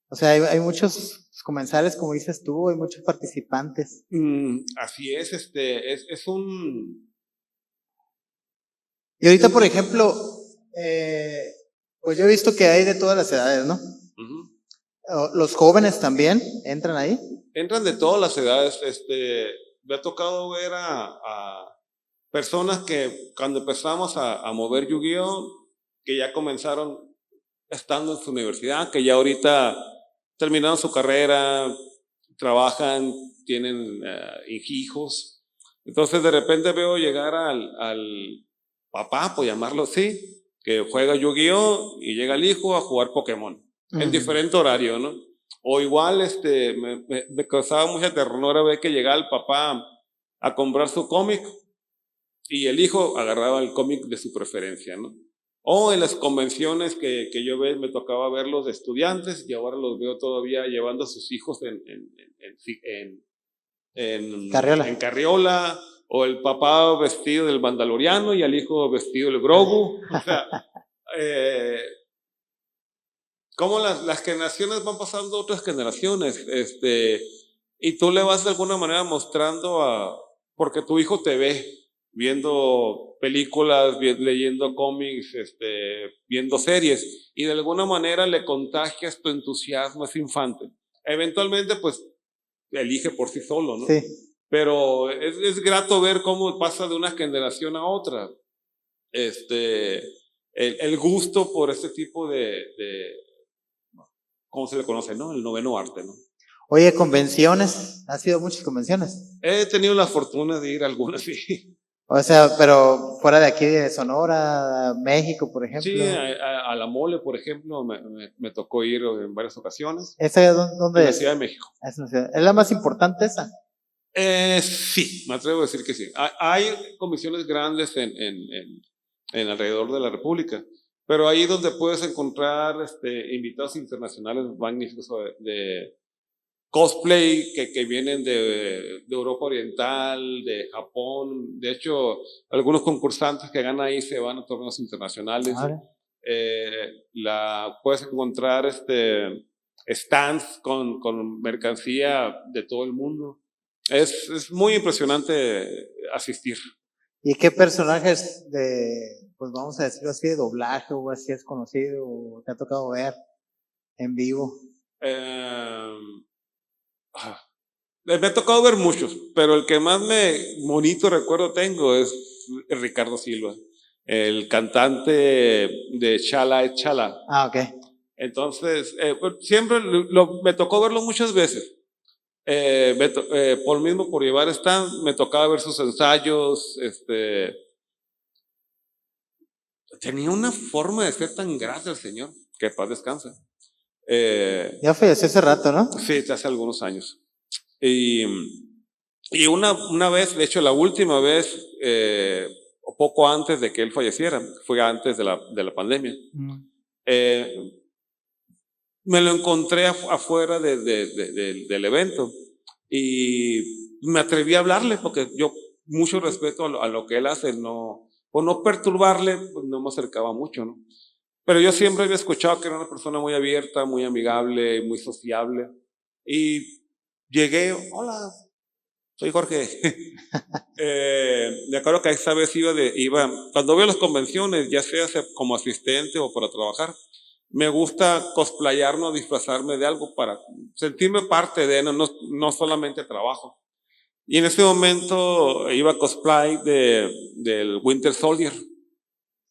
O sea, hay muchos comensales, como dices tú, hay muchos participantes. Así es, es un... Y ahorita, por ejemplo, pues yo he visto que hay de todas las edades, ¿no? Los jóvenes también entran ahí. Entran de todas las edades. Me ha tocado ver a personas que cuando empezamos a mover Yu-Gi-Oh, que ya comenzaron estando en su universidad, que ya ahorita terminaron su carrera, trabajan, tienen hijos. Entonces de repente veo llegar al papá, por llamarlo así, que juega Yu-Gi-Oh y llega el hijo a jugar Pokémon, en diferente horario, ¿no? O igual, me causaba mucha ternura ver que llegaba el papá a comprar su cómic y el hijo agarraba el cómic de su preferencia, ¿no? O en las convenciones que yo me tocaba ver los estudiantes y ahora los veo todavía llevando a sus hijos Carriola. en carriola, o el papá vestido del Mandaloriano y el hijo vestido del Grogu. O sea, cómo las generaciones van pasando a otras generaciones, y tú le vas de alguna manera mostrando porque tu hijo te ve viendo películas, leyendo cómics, viendo series, y de alguna manera le contagias tu entusiasmo a ese infante. Eventualmente, pues, elige por sí solo, ¿no? Sí. Pero es grato ver cómo pasa de una generación a otra, el gusto por este tipo de ¿cómo se le conoce, no? El noveno arte, ¿no? Oye, convenciones, ¿has ido a muchas convenciones? He tenido la fortuna de ir a algunas, sí. O sea, pero fuera de aquí de Sonora, México, por ejemplo. Sí, a la Mole, por ejemplo, me tocó ir en varias ocasiones. ¿Esa dónde En la es? Ciudad de México. ¿Es la más importante esa? Sí, me atrevo a decir que sí. Hay comisiones grandes en alrededor de la República, pero ahí donde puedes encontrar invitados internacionales magníficos de cosplay que vienen de Europa Oriental, de Japón. De hecho, algunos concursantes que ganan ahí se van a torneos internacionales. Vale. Puedes encontrar stands con mercancía de todo el mundo. Es muy impresionante asistir. ¿Y qué personajes pues vamos a decirlo así, de doblaje o así es conocido o te ha tocado ver en vivo? Me ha tocado ver muchos, pero el que más bonito recuerdo tengo es Ricardo Silva, el cantante de Chala es Chala. Ah, ok. Entonces, siempre me tocó verlo muchas veces. Por llevar stand, me tocaba ver sus ensayos. Tenía una forma de ser tan grande el señor, que paz descansa. Ya falleció hace rato, ¿no? Sí, hace algunos años. Y una vez, de hecho la última vez, poco antes de que él falleciera, fue antes de la pandemia, me lo encontré afuera del evento y me atreví a hablarle porque yo mucho respeto a lo que él hace, por no perturbarle, pues no me acercaba mucho, ¿no? Pero yo siempre había escuchado que era una persona muy abierta, muy amigable, muy sociable, y llegué, hola, soy Jorge. Me acuerdo que esa vez iba, cuando voy a las convenciones, ya sea como asistente o para trabajar, me gusta cosplayarme o disfrazarme de algo para sentirme parte de, no solamente trabajo. Y en ese momento iba cosplay del Winter Soldier.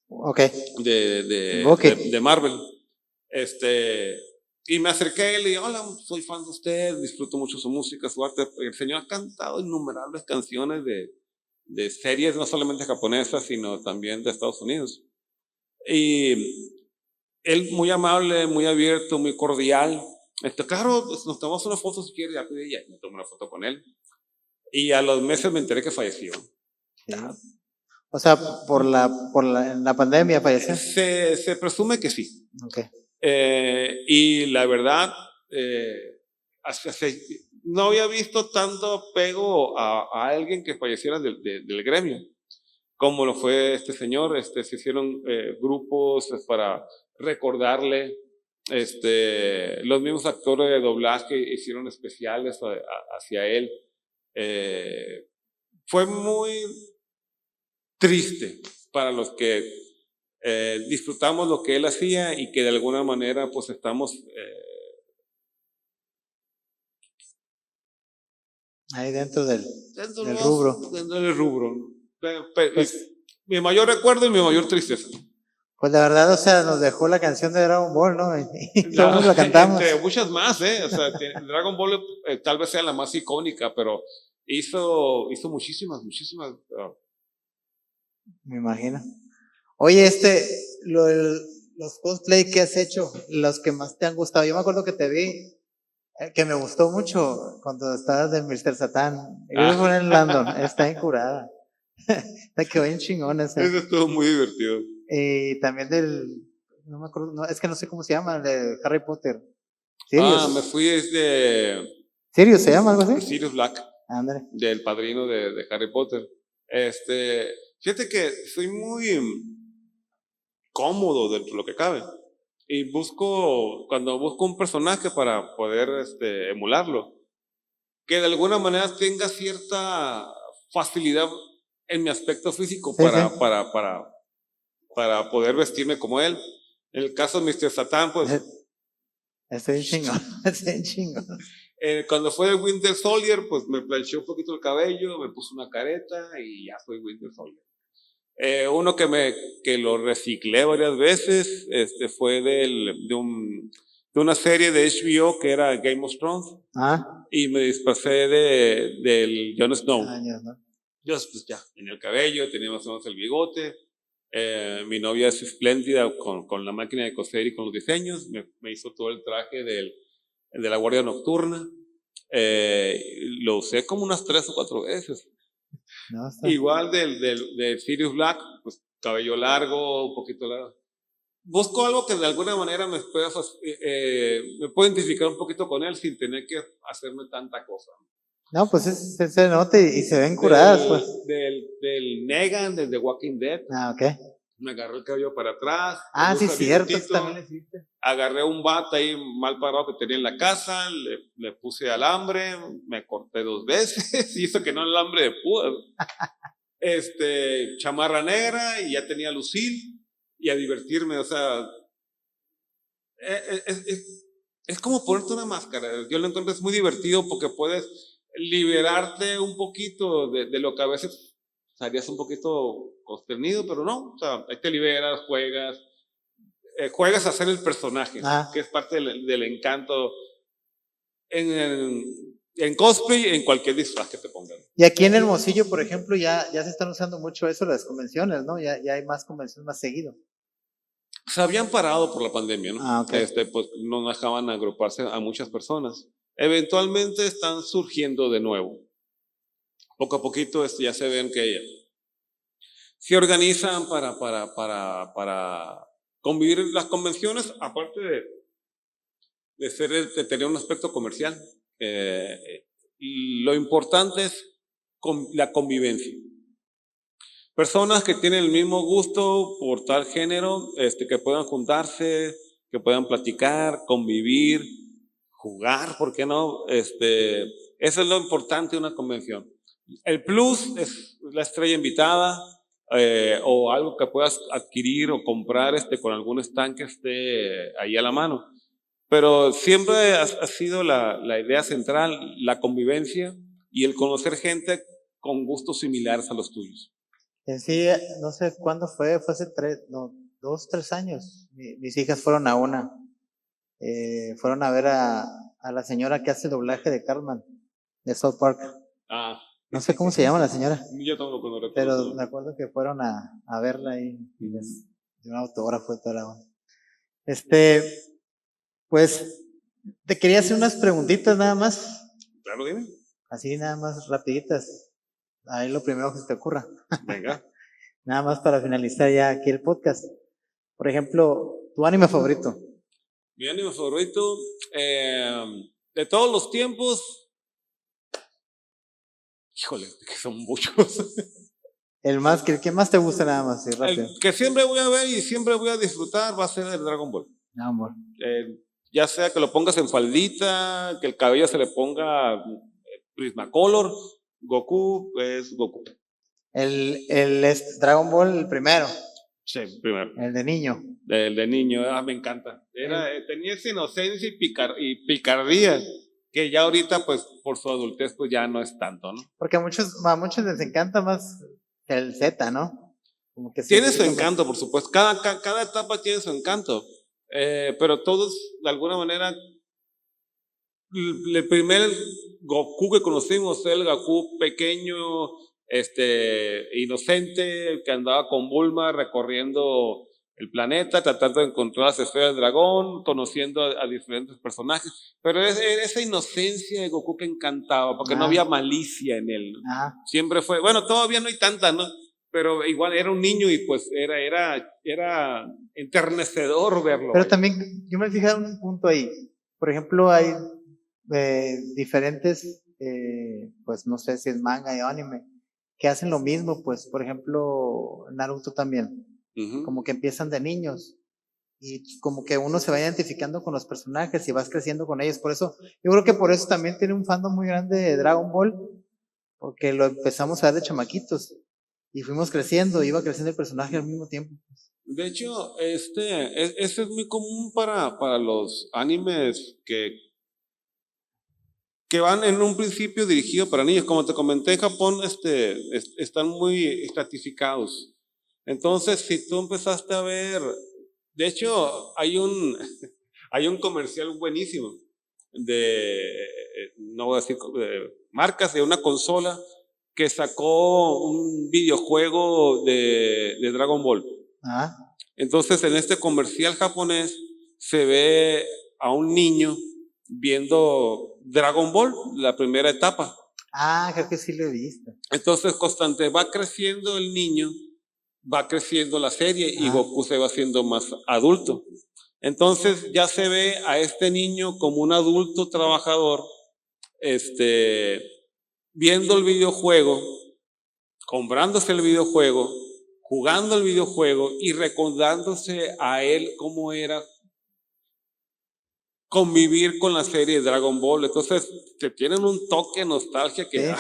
Ok. De Marvel. Y me acerqué a él y le dije, hola, soy fan de usted, disfruto mucho su música, su arte. El señor ha cantado innumerables canciones de series, no solamente japonesas, sino también de Estados Unidos. Y él muy amable, muy abierto, muy cordial. Claro, pues nos tomamos una foto si quiere, ya me tomé una foto con él. Y a los meses me enteré que falleció. Sí. O sea, en la pandemia falleció. Se presume que sí. Okay. Y la verdad, no había visto tanto apego a alguien que falleciera del gremio, como lo fue este señor. Se hicieron grupos para recordarle. Los mismos actores de doblaje hicieron especiales hacia él. Fue muy triste para los que disfrutamos lo que él hacía y que de alguna manera pues estamos ahí dentro del dentro rubro. dentro del rubro. Pues, Mi mayor recuerdo y mi mayor tristeza. pues la verdad, o sea, nos dejó la canción de Dragon Ball, ¿no? Y todos la cantamos. Entre muchas más, o sea, Dragon Ball tal vez sea la más icónica, pero hizo muchísimas. Me imagino. Oye, los cosplay que has hecho, los que más te han gustado. Yo me acuerdo que te vi, que me gustó mucho cuando estabas de Mr. Satan. Yo lo poner en Landon, está incurada. Te quedó bien chingón ese. Eso estuvo muy divertido. Y también no me acuerdo, no, es que no sé cómo se llama, el de Harry Potter. Sirius. Me fui Sirius, ¿se llama algo así? Sirius Black. Ándale. Del padrino de Harry Potter. Fíjate que soy muy cómodo dentro de lo que cabe. Y cuando busco un personaje para poder emularlo, que de alguna manera tenga cierta facilidad en mi aspecto físico Sí, para poder vestirme como él. En el caso de Mr. Satan, pues estoy chingón, estoy chingón. Cuando fue de Winter Soldier, pues me planché un poquito el cabello, me puse una careta y ya soy Winter Soldier. Uno que lo reciclé varias veces, fue de una serie de HBO que era Game of Thrones. Y me disfracé del Jon Snow. ¿No? Yo, pues ya, en el cabello, tenía más o menos el bigote. Mi novia es espléndida con la máquina de coser y con los diseños. Me hizo todo el traje de la Guardia Nocturna. Lo usé como unas 3 o 4 veces. No, Igual del Sirius Black, pues cabello largo, un poquito largo. Busco algo que de alguna manera me pueda identificar un poquito con él sin tener que hacerme tanta cosa. No, pues se nota y se ven curadas, pues. Del Negan, del The Walking Dead. Ok. Me agarré el cabello para atrás. Sí, cierto, también lo hiciste. Agarré un bat ahí mal parado que tenía en la casa, le puse alambre, me corté 2 veces, y eso que no alambre de púas. Chamarra negra, y ya tenía lucil, y a divertirme, o sea, es como ponerte una máscara. Yo lo encuentro es muy divertido porque puedes liberarte un poquito de lo que a veces estarías un poquito consternido, pero no, o sea, ahí te liberas, juegas a ser el personaje, que es parte del encanto en cosplay, en cualquier disfraz que te pongan. Y aquí en Hermosillo, por ejemplo, ya se están usando mucho eso, las convenciones, ¿no? Ya hay más convenciones más seguido. Se habían parado por la pandemia, ¿no? Okay. Pues no dejaban agruparse a muchas personas. Eventualmente están surgiendo de nuevo. Poco a poquito ya se ven que se organizan para convivir las convenciones, aparte de tener un aspecto comercial. Lo importante es la convivencia. Personas que tienen el mismo gusto por tal género, que puedan juntarse, que puedan platicar, convivir, jugar, ¿por qué no? Eso es lo importante de una convención. El plus es la estrella invitada, o algo que puedas adquirir o comprar con algún stand que esté ahí a la mano. Pero siempre ha sido la idea central, la convivencia y el conocer gente con gustos similares a los tuyos. Sí, no sé cuándo fue hace 2, 3 años. Mis hijas fueron a fueron a ver a la señora que hace el doblaje de Cartman, de South Park. No sé cómo se llama la señora. Yo tampoco no recuerdo. Pero me acuerdo que fueron a verla ahí, y de un autógrafo y toda la onda. Pues, te quería hacer unas preguntitas nada más. Claro, dime. Así nada más rapiditas. Ahí lo primero que se te ocurra. Venga. Nada más para finalizar ya aquí el podcast. Por ejemplo, ¿tu anime favorito? Mi anime favorito, de todos los tiempos, híjole, que son muchos. El que más te gusta nada más, sí, rápido. El que siempre voy a ver y siempre voy a disfrutar va a ser el Dragon Ball. Dragon Ball. Ya sea que lo pongas en faldita, que el cabello se le ponga Prismacolor, Goku es Goku. Dragon Ball, el primero. Sí, primero. El de niño. El de niño, me encanta. Tenía esa inocencia y picardía, que ya ahorita, pues, por su adultez, pues ya no es tanto, ¿no? Porque a muchos les encanta más el Z, ¿no? Como que tiene su encanto, por supuesto. Cada etapa tiene su encanto. Pero todos, de alguna manera, el primer Goku que conocimos, el Goku pequeño, inocente, que andaba con Bulma recorriendo el planeta, tratando de encontrar las esferas del dragón, conociendo a diferentes personajes. Pero esa inocencia de Goku que encantaba, porque no había malicia en él, ¿no? Siempre fue, bueno, todavía no hay tanta, ¿no? Pero igual era un niño y pues era enternecedor verlo. Pero también yo me fijé en un punto ahí. Por ejemplo, hay diferentes, pues no sé si es manga o anime, que hacen lo mismo. Pues, por ejemplo, Naruto también. Como que empiezan de niños y como que uno se va identificando con los personajes y vas creciendo con ellos. Por eso, yo creo que por eso también tiene un fandom muy grande de Dragon Ball, porque lo empezamos a ver de chamaquitos. Y fuimos creciendo, iba creciendo el personaje al mismo tiempo. De hecho, este es muy común para los animes que van en un principio dirigidos para niños. Como te comenté, en Japón están muy estratificados. Entonces, si tú empezaste a ver, de hecho, hay un comercial buenísimo no voy a decir marcas, de una consola que sacó un videojuego de Dragon Ball. Entonces, en este comercial japonés se ve a un niño viendo Dragon Ball, la primera etapa. Creo que sí lo he visto. Entonces, constante, va creciendo el niño, va creciendo la serie y Goku se va haciendo más adulto. Entonces, ya se ve a este niño como un adulto trabajador, viendo el videojuego, comprándose el videojuego, jugando el videojuego y recordándose a él cómo era convivir con la serie de Dragon Ball. Entonces, te tienen un toque de nostalgia que... Sí.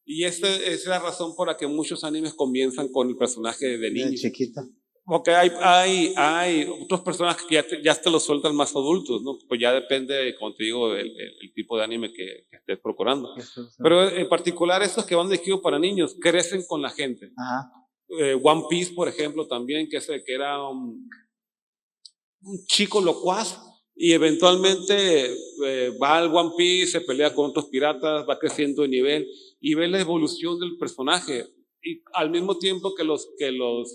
Y esta es la razón por la que muchos animes comienzan con el personaje de niño. Chiquito. Porque hay otros personajes que ya te los sueltan más adultos, ¿no? Pues ya depende, como te digo, el tipo de anime que estés procurando. Pero en particular estos que van dirigidos para niños crecen con la gente. One Piece, por ejemplo, también, que era un chico locuaz y eventualmente va al One Piece, se pelea con otros piratas, va creciendo de nivel y ve la evolución del personaje. Y al mismo tiempo que los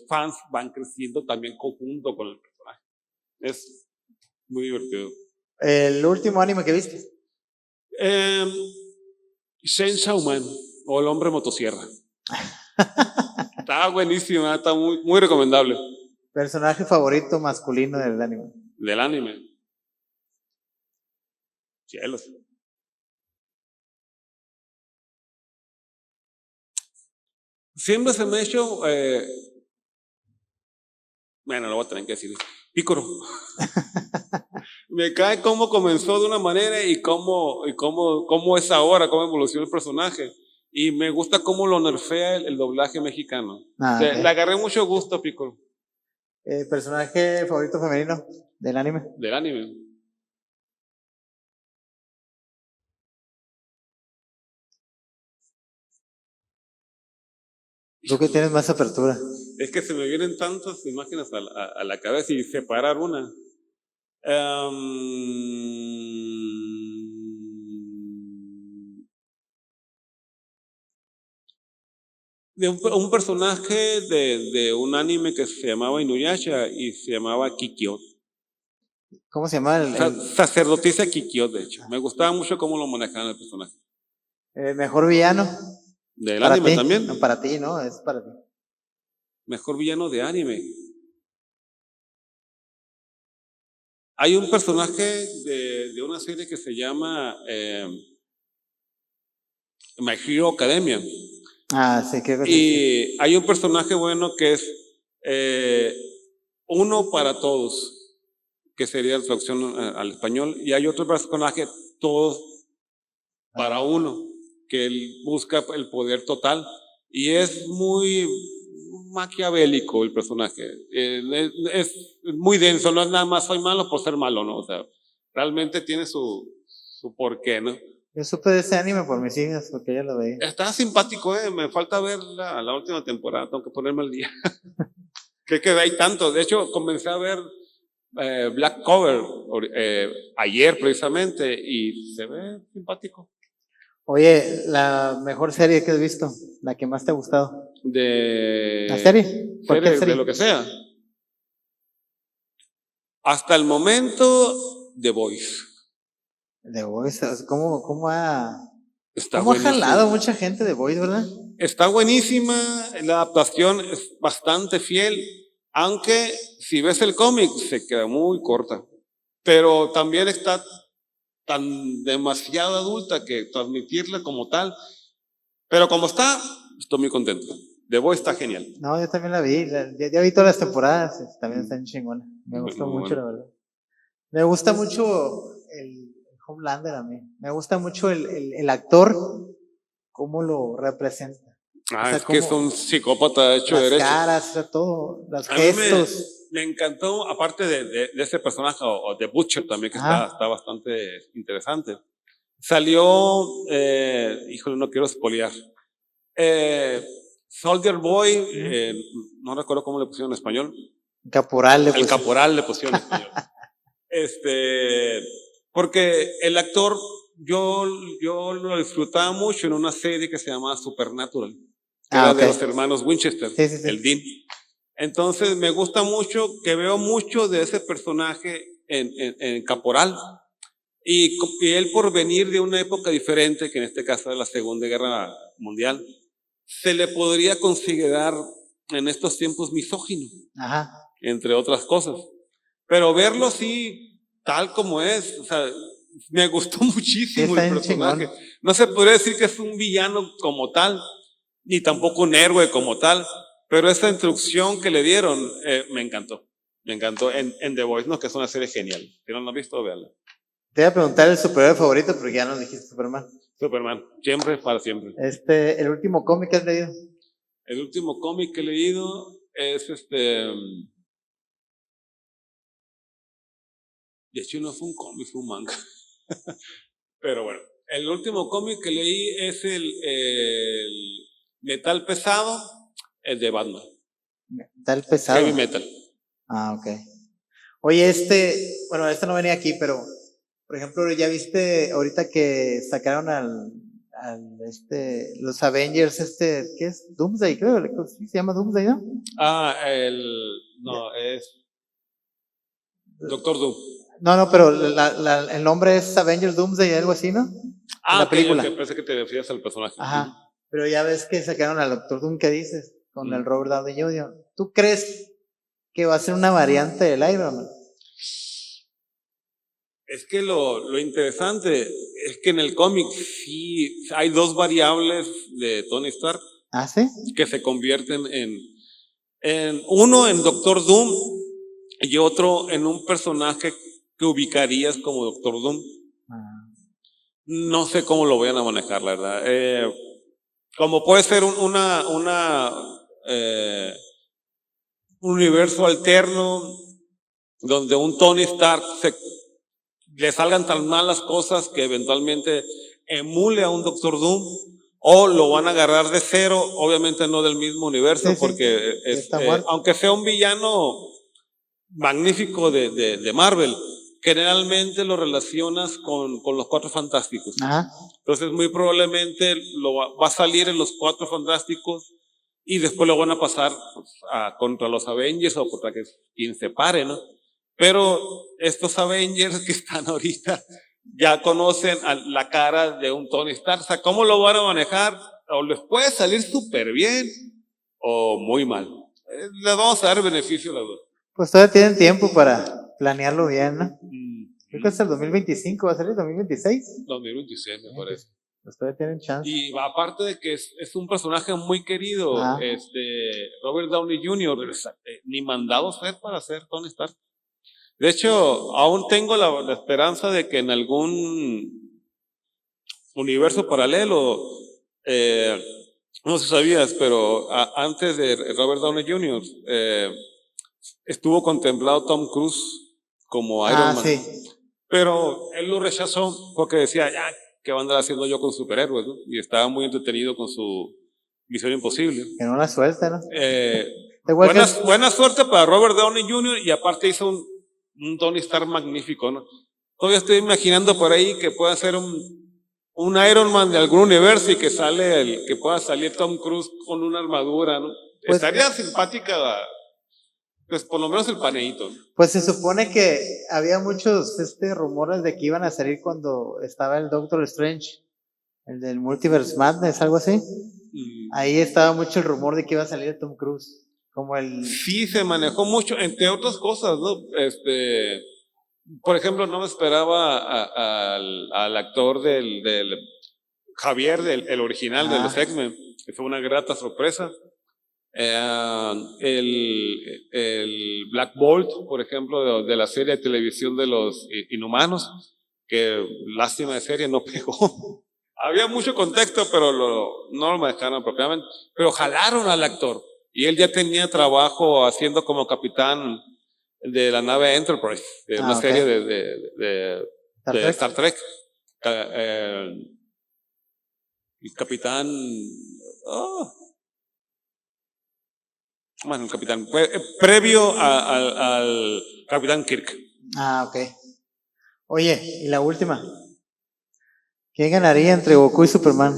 fans van creciendo también conjunto con el personaje. Es muy divertido. ¿El último anime que viste? Chainsaw Man, o El Hombre Motosierra. Está buenísima, está muy, muy recomendable. ¿Personaje favorito masculino del anime? Del anime. Cielos. Siempre se me ha hecho, bueno, lo voy a tener que decir, Picoro. Me cae cómo comenzó de una manera y cómo es ahora, cómo evolucionó el personaje. Y me gusta cómo lo nerfea el doblaje mexicano. Le agarré mucho gusto a Picoro. ¿Personaje favorito femenino del anime? Del anime. Tú que tienes más apertura. Es que se me vienen tantas imágenes a la cabeza y separar una. De un personaje de un anime que se llamaba Inuyasha y se llamaba Kikyo. ¿Cómo se llama? Sacerdotisa Kikyo, de hecho. Me gustaba mucho cómo lo manejaban el personaje. ¿Mejor villano? ¿Del anime ti? también? No, para ti, ¿no? Es para ti. Mejor villano de anime. Hay un personaje de una serie que se llama My Hero Academia. Sí, creo que y hay un personaje bueno que es uno para todos. que sería la traducción al español, y hay otro personaje, todos para uno, que él busca el poder total, y es muy maquiavélico el personaje, es muy denso, no es nada más soy malo por ser malo, ¿no? O sea, realmente tiene su porqué, ¿no? Yo supe de ese anime por mis hijas, porque ella lo veía. Está simpático, me falta ver la última temporada, tengo que ponerme al día. Que hay tanto, de hecho comencé a ver Black Cover ayer precisamente y se ve simpático. Oye, la mejor serie que has visto, la que más te ha gustado. ¿La serie? ¿Cualquier serie? De lo que sea. Hasta el momento, The Voice. The Voice, ¿cómo ha Está ¿Cómo ha buenísimo. jalado mucha gente de Voice, verdad? Está buenísima, la adaptación es bastante fiel, aunque si ves el cómic se queda muy corta, pero también está tan demasiado adulta que transmitirla como tal, pero como está, estoy muy contento. The Voice está genial. No, yo también la vi, ya vi todas las temporadas, también está en chingona, me gustó Muy mucho, bueno. la verdad. Me gusta mucho el Homelander a mí, me gusta mucho el actor, cómo lo representa. O sea, Es que es un psicópata hecho las derecho. caras, o sea, todo, los A mí gestos. me encantó, aparte de ese personaje, o de Butcher también, que está bastante interesante. Salió, híjole, no quiero spoilear. Soldier Boy, no recuerdo cómo le pusieron en español. Caporal. El caporal le pusieron en español. Porque el actor, yo lo disfrutaba mucho en una serie que se llamaba Supernatural, que era de los hermanos Winchester, el Dean. Entonces me gusta mucho que veo mucho de ese personaje en Caporal. Y él, por venir de una época diferente, que en este caso es la Segunda Guerra Mundial, se le podría considerar en estos tiempos misógino, entre otras cosas. Pero verlo así, tal como es, o sea, me gustó muchísimo el personaje. No se podría decir que es un villano como tal, ni tampoco un héroe como tal, pero esa introducción que le dieron me encantó. Me encantó en The Voice, ¿no? Que es una serie genial. Si no lo han visto, véanla. Te voy a preguntar el superhéroe favorito, porque ya nos dijiste Superman. Superman, siempre, para siempre. El último cómic que has leído. El último cómic que he leído es de hecho no fue un cómic, fue un manga. Pero bueno, el último cómic que leí es el Metal Pesado, el de Batman. Metal Pesado. Heavy Metal. Ok. Oye, bueno, no venía aquí, pero por ejemplo, ya viste ahorita que sacaron los Avengers, ¿qué es? Doomsday, creo, ¿sí se llama Doomsday, no? No, es Doctor Doom. No, pero el nombre es Avengers Doomsday, algo así, ¿no? La película. Okay, parece que te refieres al personaje. Ajá, pero ya ves que sacaron al Doctor Doom, ¿qué dices? Con el Robert Downey Jr. ¿Tú crees que va a ser una variante del Iron Man? Es que lo interesante es que en el cómic sí hay dos variables de Tony Stark. ¿Ah, sí? Que se convierten uno en Doctor Doom y otro en un personaje que ubicarías como Doctor Doom. No sé cómo lo vayan a manejar, la verdad. Como puede ser un universo alterno donde un Tony Stark le salgan tan malas cosas que eventualmente emule a un Doctor Doom, o lo van a agarrar de cero, obviamente no del mismo universo, porque aunque sea un villano magnífico de Marvel, generalmente lo relacionas con los Cuatro Fantásticos. Entonces muy probablemente va a salir en los Cuatro Fantásticos y después lo van a pasar contra los Avengers o contra quien se pare, ¿no? Pero estos Avengers que están ahorita ya conocen la cara de un Tony Stark. O sea, ¿cómo lo van a manejar? O les puede salir súper bien o muy mal. Les vamos a dar beneficio a las dos. Pues todavía tienen tiempo para planearlo bien, ¿no? Creo que hasta el 2025, ¿va a salir 2026? 2026 me parece. Pues todavía tienen chance. Y aparte de que es un personaje muy querido, Robert Downey Jr., ni mandado ser para ser Tony Stark. De hecho, aún tengo la esperanza de que en algún universo paralelo, no sé si sabías, pero antes de Robert Downey Jr., estuvo contemplado Tom Cruise como Iron Man. Sí. Pero él lo rechazó porque decía, ya, ¿qué voy a andar haciendo yo con superhéroes? ¿No? Y estaba muy entretenido con su Misión Imposible. Que no la suelta, ¿no? Buena suerte para Robert Downey Jr. y aparte hizo un Tony Stark magnífico, ¿no? Todavía estoy imaginando por ahí que pueda ser un Iron Man de algún universo y que pueda salir Tom Cruise con una armadura, ¿no? Pues, estaría simpática, pues por lo menos el paneíto. Pues se supone que había muchos rumores de que iban a salir cuando estaba el Doctor Strange, el del Multiverse Madness, algo así. Ahí estaba mucho el rumor de que iba a salir Tom Cruise, como el... Sí, se manejó mucho, entre otras cosas, ¿no? Por ejemplo, no me esperaba al actor del Javier, el original de los X-Men, que fue una grata sorpresa. El Black Bolt, por ejemplo, de la serie de televisión de los Inhumanos, que lástima de serie no pegó. Había mucho contexto, pero no lo manejaron propiamente. Pero jalaron al actor. Y él ya tenía trabajo haciendo como capitán de la nave Enterprise, de una serie de Star Trek. El capitán... Bueno, el capitán. Previo al capitán Kirk. Ok. Oye, y la última. ¿Quién ganaría entre Goku y Superman?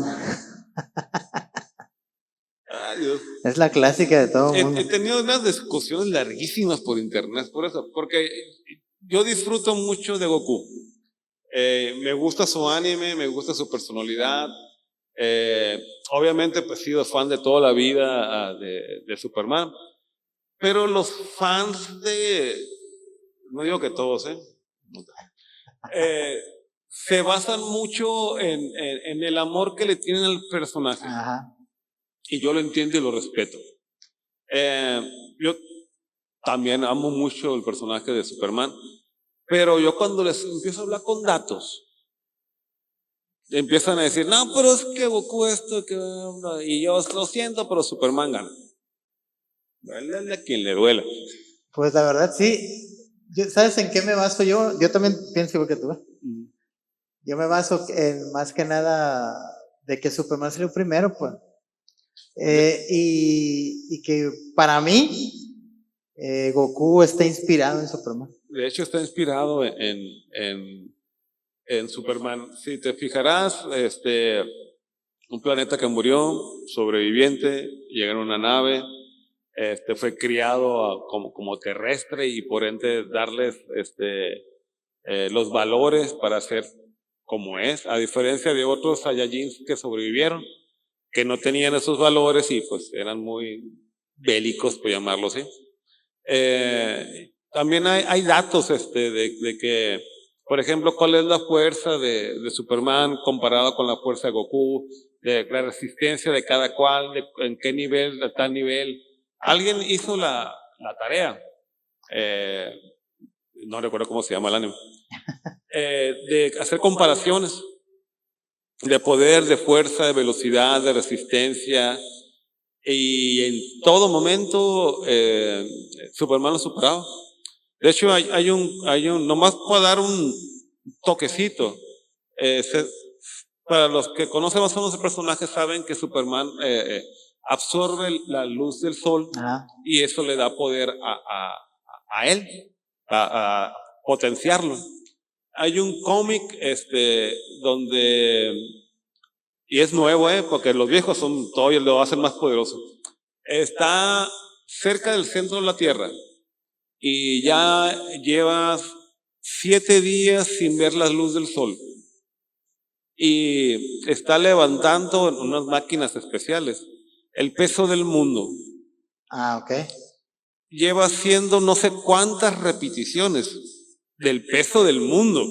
Ay, Dios. Es la clásica de todo el mundo. He tenido unas discusiones larguísimas por internet, por eso, porque yo disfruto mucho de Goku. Me gusta su anime, me gusta su personalidad. Obviamente, pues he sido fan de toda la vida de Superman. Pero los fans no digo que todos, se basan mucho en el amor que le tienen al personaje. Ajá. Y yo lo entiendo y lo respeto. Yo también amo mucho el personaje de Superman, pero yo cuando les empiezo a hablar con datos, empiezan a decir, no, pero es que Goku esto, y yo lo siento, pero Superman gana. Duele a quien le duela. Pues la verdad sí. ¿Sabes en qué me baso yo? Yo también pienso igual que tú. Yo me baso en más que nada de que Superman salió primero, pues. Y que para mí Goku está inspirado en Superman. De hecho está inspirado en Superman. Si te fijarás, un planeta que murió, sobreviviente, llega en una nave, fue criado como terrestre y por ende darles los valores para ser como es, a diferencia de otros Saiyajins que sobrevivieron, que no tenían esos valores y pues eran muy bélicos, por llamarlo así. También hay datos de que, por ejemplo, cuál es la fuerza de Superman comparado con la fuerza de Goku, de la resistencia de cada cual, en qué nivel, de tal nivel. Alguien hizo la tarea, no recuerdo cómo se llama el anime, de hacer comparaciones de poder, de fuerza, de velocidad, de resistencia, y en todo momento Superman lo superaba. De hecho hay un nomás para dar un toquecito, para los que conocen más o menos el personaje saben que Superman absorbe la luz del sol y eso le da poder a él, a potenciarlo. Hay un cómic donde, y es nuevo, porque los viejos todavía lo hacen más poderoso. Está cerca del centro de la Tierra y ya llevas 7 días sin ver la luz del sol. Y está levantando en unas máquinas especiales el peso del mundo. Lleva haciendo no sé cuántas repeticiones del peso del mundo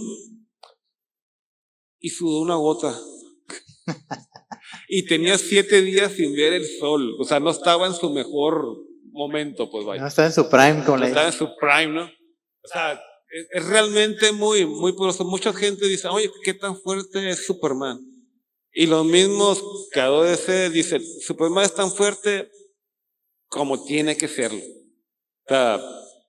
y sudó una gota. Y tenía 7 días sin ver el sol, o sea, no estaba en su mejor momento, pues vaya. No estaba en su prime, no estaba en su prime, ¿no? O sea, es realmente muy, muy poderoso. Mucha gente dice, oye, ¿qué tan fuerte es Superman? Y los mismos creadores dicen, Superman es tan fuerte como tiene que serlo. O sea,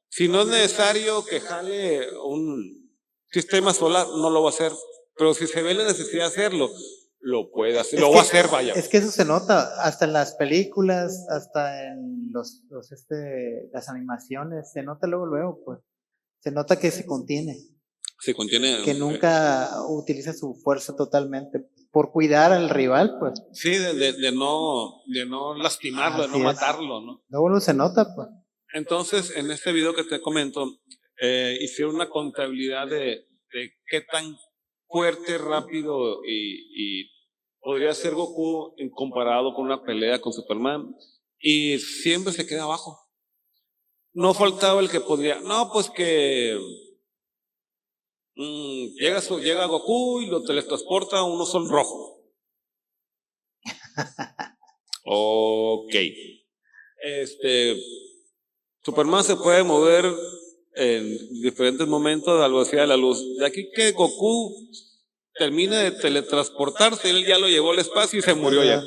si no es necesario que jale un sistema solar, no lo va a hacer. Pero si se ve la necesidad de hacerlo, lo puede hacer, lo va a hacer, vaya. Es que eso se nota, hasta en las películas, hasta en las animaciones, se nota luego, pues. Se nota que se contiene. Se contiene. Que nunca utiliza su fuerza totalmente por cuidar al rival, pues. Sí, de no lastimarlo, de no matarlo, ¿no? Luego se nota, pues. Entonces, en este video que te comento, hicieron una contabilidad de qué tan fuerte, rápido y podría ser Goku comparado con una pelea con Superman, y siempre se queda abajo. No faltaba el que podría, no, pues que llega Goku y lo teletransporta a un sol rojo. Ok. Superman se puede mover en diferentes momentos a la velocidad de la luz. De aquí que Goku termina de teletransportarse, él ya lo llevó al espacio y se murió ya.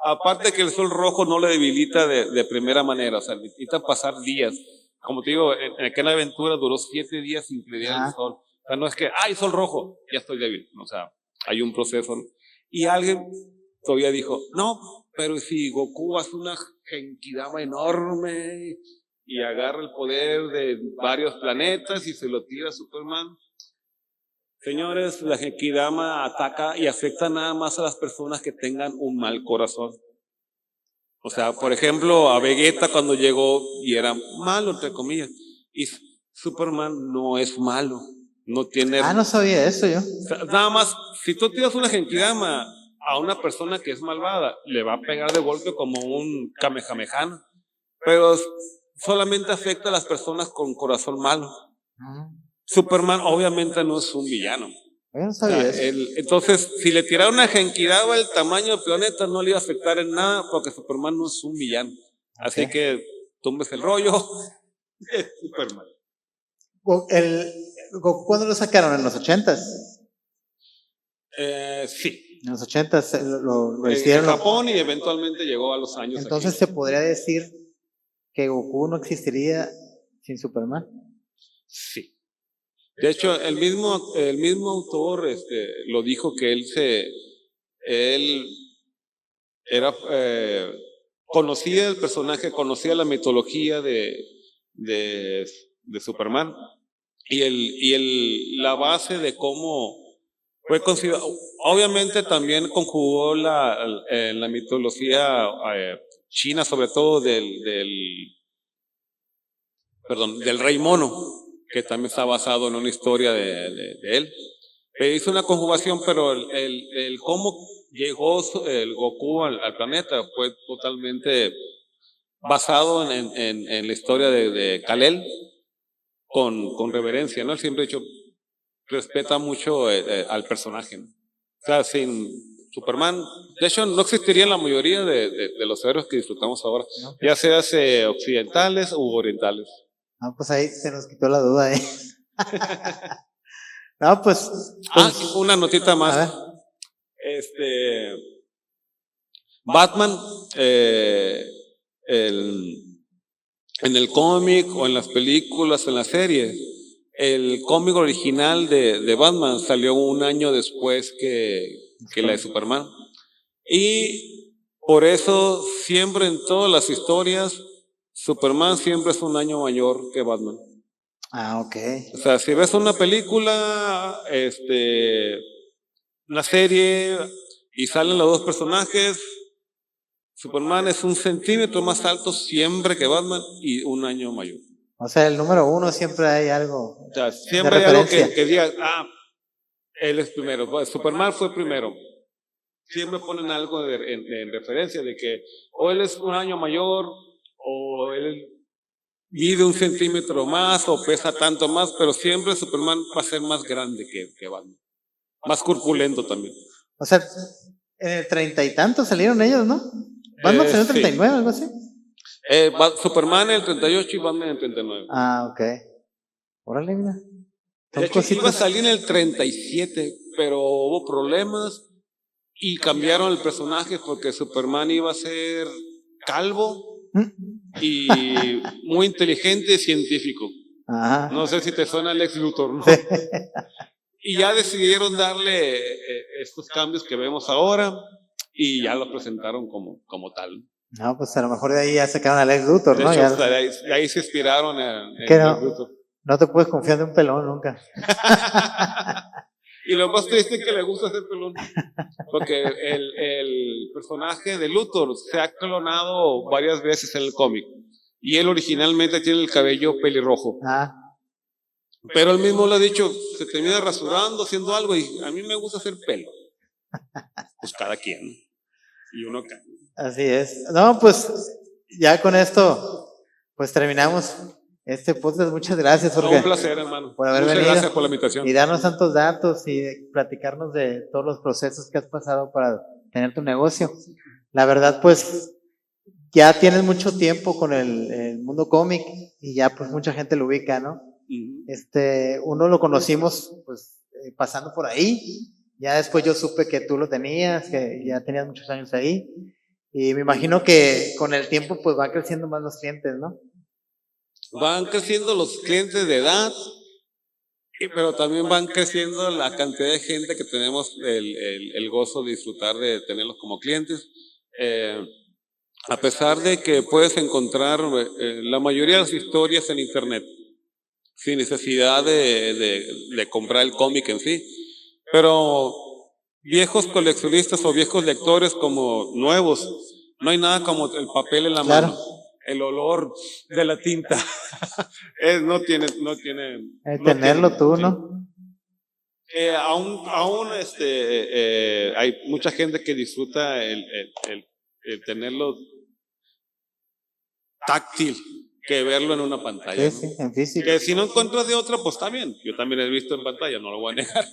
Aparte que el sol rojo no le debilita de primera manera, o sea, necesita pasar días. Como te digo, en aquella aventura duró 7 días sin que le diera el sol. O sea, no es que, ¡ay, sol rojo! Ya estoy débil. O sea, hay un proceso. Y alguien todavía dijo, no, pero si Goku hace una genkidama enorme y agarra el poder de varios planetas y se lo tira a Superman. Señores, la genkidama ataca y afecta nada más a las personas que tengan un mal corazón. O sea, por ejemplo, a Vegeta cuando llegó y era malo, entre comillas. Y Superman no es malo. No tiene... no sabía eso yo. O sea, nada más, si tú tiras una genkidama a una persona que es malvada, le va a pegar de golpe como un Kamehameha. Pero solamente afecta a las personas con corazón malo. Superman obviamente no es un villano. Yo no sabía eso. Entonces, si le tirara una genkidama el tamaño del planeta, no le iba a afectar en nada porque Superman no es un villano. Así que tumbes el rollo de Superman. ¿Cuándo lo sacaron? ¿En los 80s? Sí. En los 80s lo hicieron. En Japón y eventualmente llegó a los años. Entonces aquí. se podría decir que Goku no existiría sin Superman. Sí. De hecho, el mismo autor lo dijo que él era conocía el personaje, conocía la mitología de Superman y la base de cómo fue considerado. Obviamente también conjugó la mitología china, sobre todo del rey mono, que también está basado en una historia de él. Hizo una conjugación, pero el cómo llegó el Goku al planeta fue totalmente basado en la historia de Kal-El, con reverencia, ¿no? Él siempre ha dicho, respeta mucho al personaje, ¿no? O sea, sin Superman, de hecho, no existiría la mayoría de los héroes que disfrutamos ahora, no, ya sean occidentales u orientales. No, pues ahí se nos quitó la duda, No, pues. Una notita más. Batman, en el cómic o en las películas o en las series, el cómic original de Batman salió un año después que la de Superman. Y por eso siempre en todas las historias Superman siempre es un año mayor que Batman. Ok. O sea, si ves una película, una serie y salen los dos personajes, Superman es 1 centímetro más alto siempre que Batman y un año mayor. O sea, el número 1 siempre hay algo. O sea, siempre hay algo que diga, él es primero. Superman fue primero. Siempre ponen algo en referencia de que o él es un año mayor o él mide 1 centímetro más o pesa tanto más, pero siempre Superman va a ser más grande que Batman. Más corpulento también. O sea, en el 30 y tanto salieron ellos, ¿no? Batman salió en el 39, algo así. Superman en el 38 y Batman en el 39. Ok. Órale, mira. De hecho, iba a salir en el 37, pero hubo problemas y cambiaron el personaje porque Superman iba a ser calvo y muy inteligente y científico. Ajá. No sé si te suena Lex Luthor, ¿no? Sí. Y ya decidieron darle estos cambios que vemos ahora y ya lo presentaron como tal. No, pues a lo mejor de ahí ya sacaron a Lex Luthor, De ¿no? hecho, Ya, de ahí se inspiraron en que Lex Luthor. no te puedes confiar de un pelón nunca. Y lo más triste es que le gusta hacer pelón. Porque el personaje de Luthor se ha clonado varias veces en el cómic. Y él originalmente tiene el cabello pelirrojo. Ah, Pero él mismo lo ha dicho, se termina rasurando, haciendo algo, y a mí me gusta hacer pelo. Pues cada quien. Y uno cambia. así es. No, pues ya con esto, pues terminamos este podcast. Muchas gracias, Jorge, Un placer, hermano. por haber Muchas venido gracias por la invitación. y darnos tantos datos y platicarnos de todos los procesos que has pasado para tener tu negocio. La verdad, pues ya tienes mucho tiempo con el mundo cómic y ya pues mucha gente lo ubica, ¿no? Uno lo conocimos pues pasando por ahí, ya después yo supe que tú lo tenías, que ya tenías muchos años ahí, y me imagino que con el tiempo pues va creciendo más los clientes, ¿no? Van creciendo los clientes de edad, pero también van creciendo la cantidad de gente que tenemos el gozo de disfrutar de tenerlos como clientes. A pesar de que puedes encontrar la mayoría de las historias en internet, sin necesidad de comprar el cómic en sí, pero viejos coleccionistas o viejos lectores como nuevos, no hay nada como el papel en la Claro. mano, el olor de la tinta. No tiene Tenerlo tú, sí. ¿no? Aún hay mucha gente que disfruta el tenerlo táctil que verlo en una pantalla. Sí, ¿no? sí, en físico. Que si no encuentras de otra, pues está bien. Yo también he visto en pantalla, no lo voy a negar.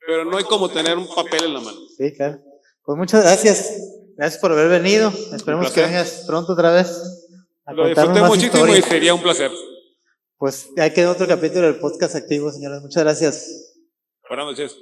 Pero no hay como tener un papel en la mano. Sí, claro. Pues muchas gracias. Gracias por haber venido. Esperemos que vengas pronto otra vez a Lo contarnos disfruté más muchísimo historias. y sería un placer. Pues ya quedó otro capítulo del podcast activo, señores. Muchas gracias. Buenas noches.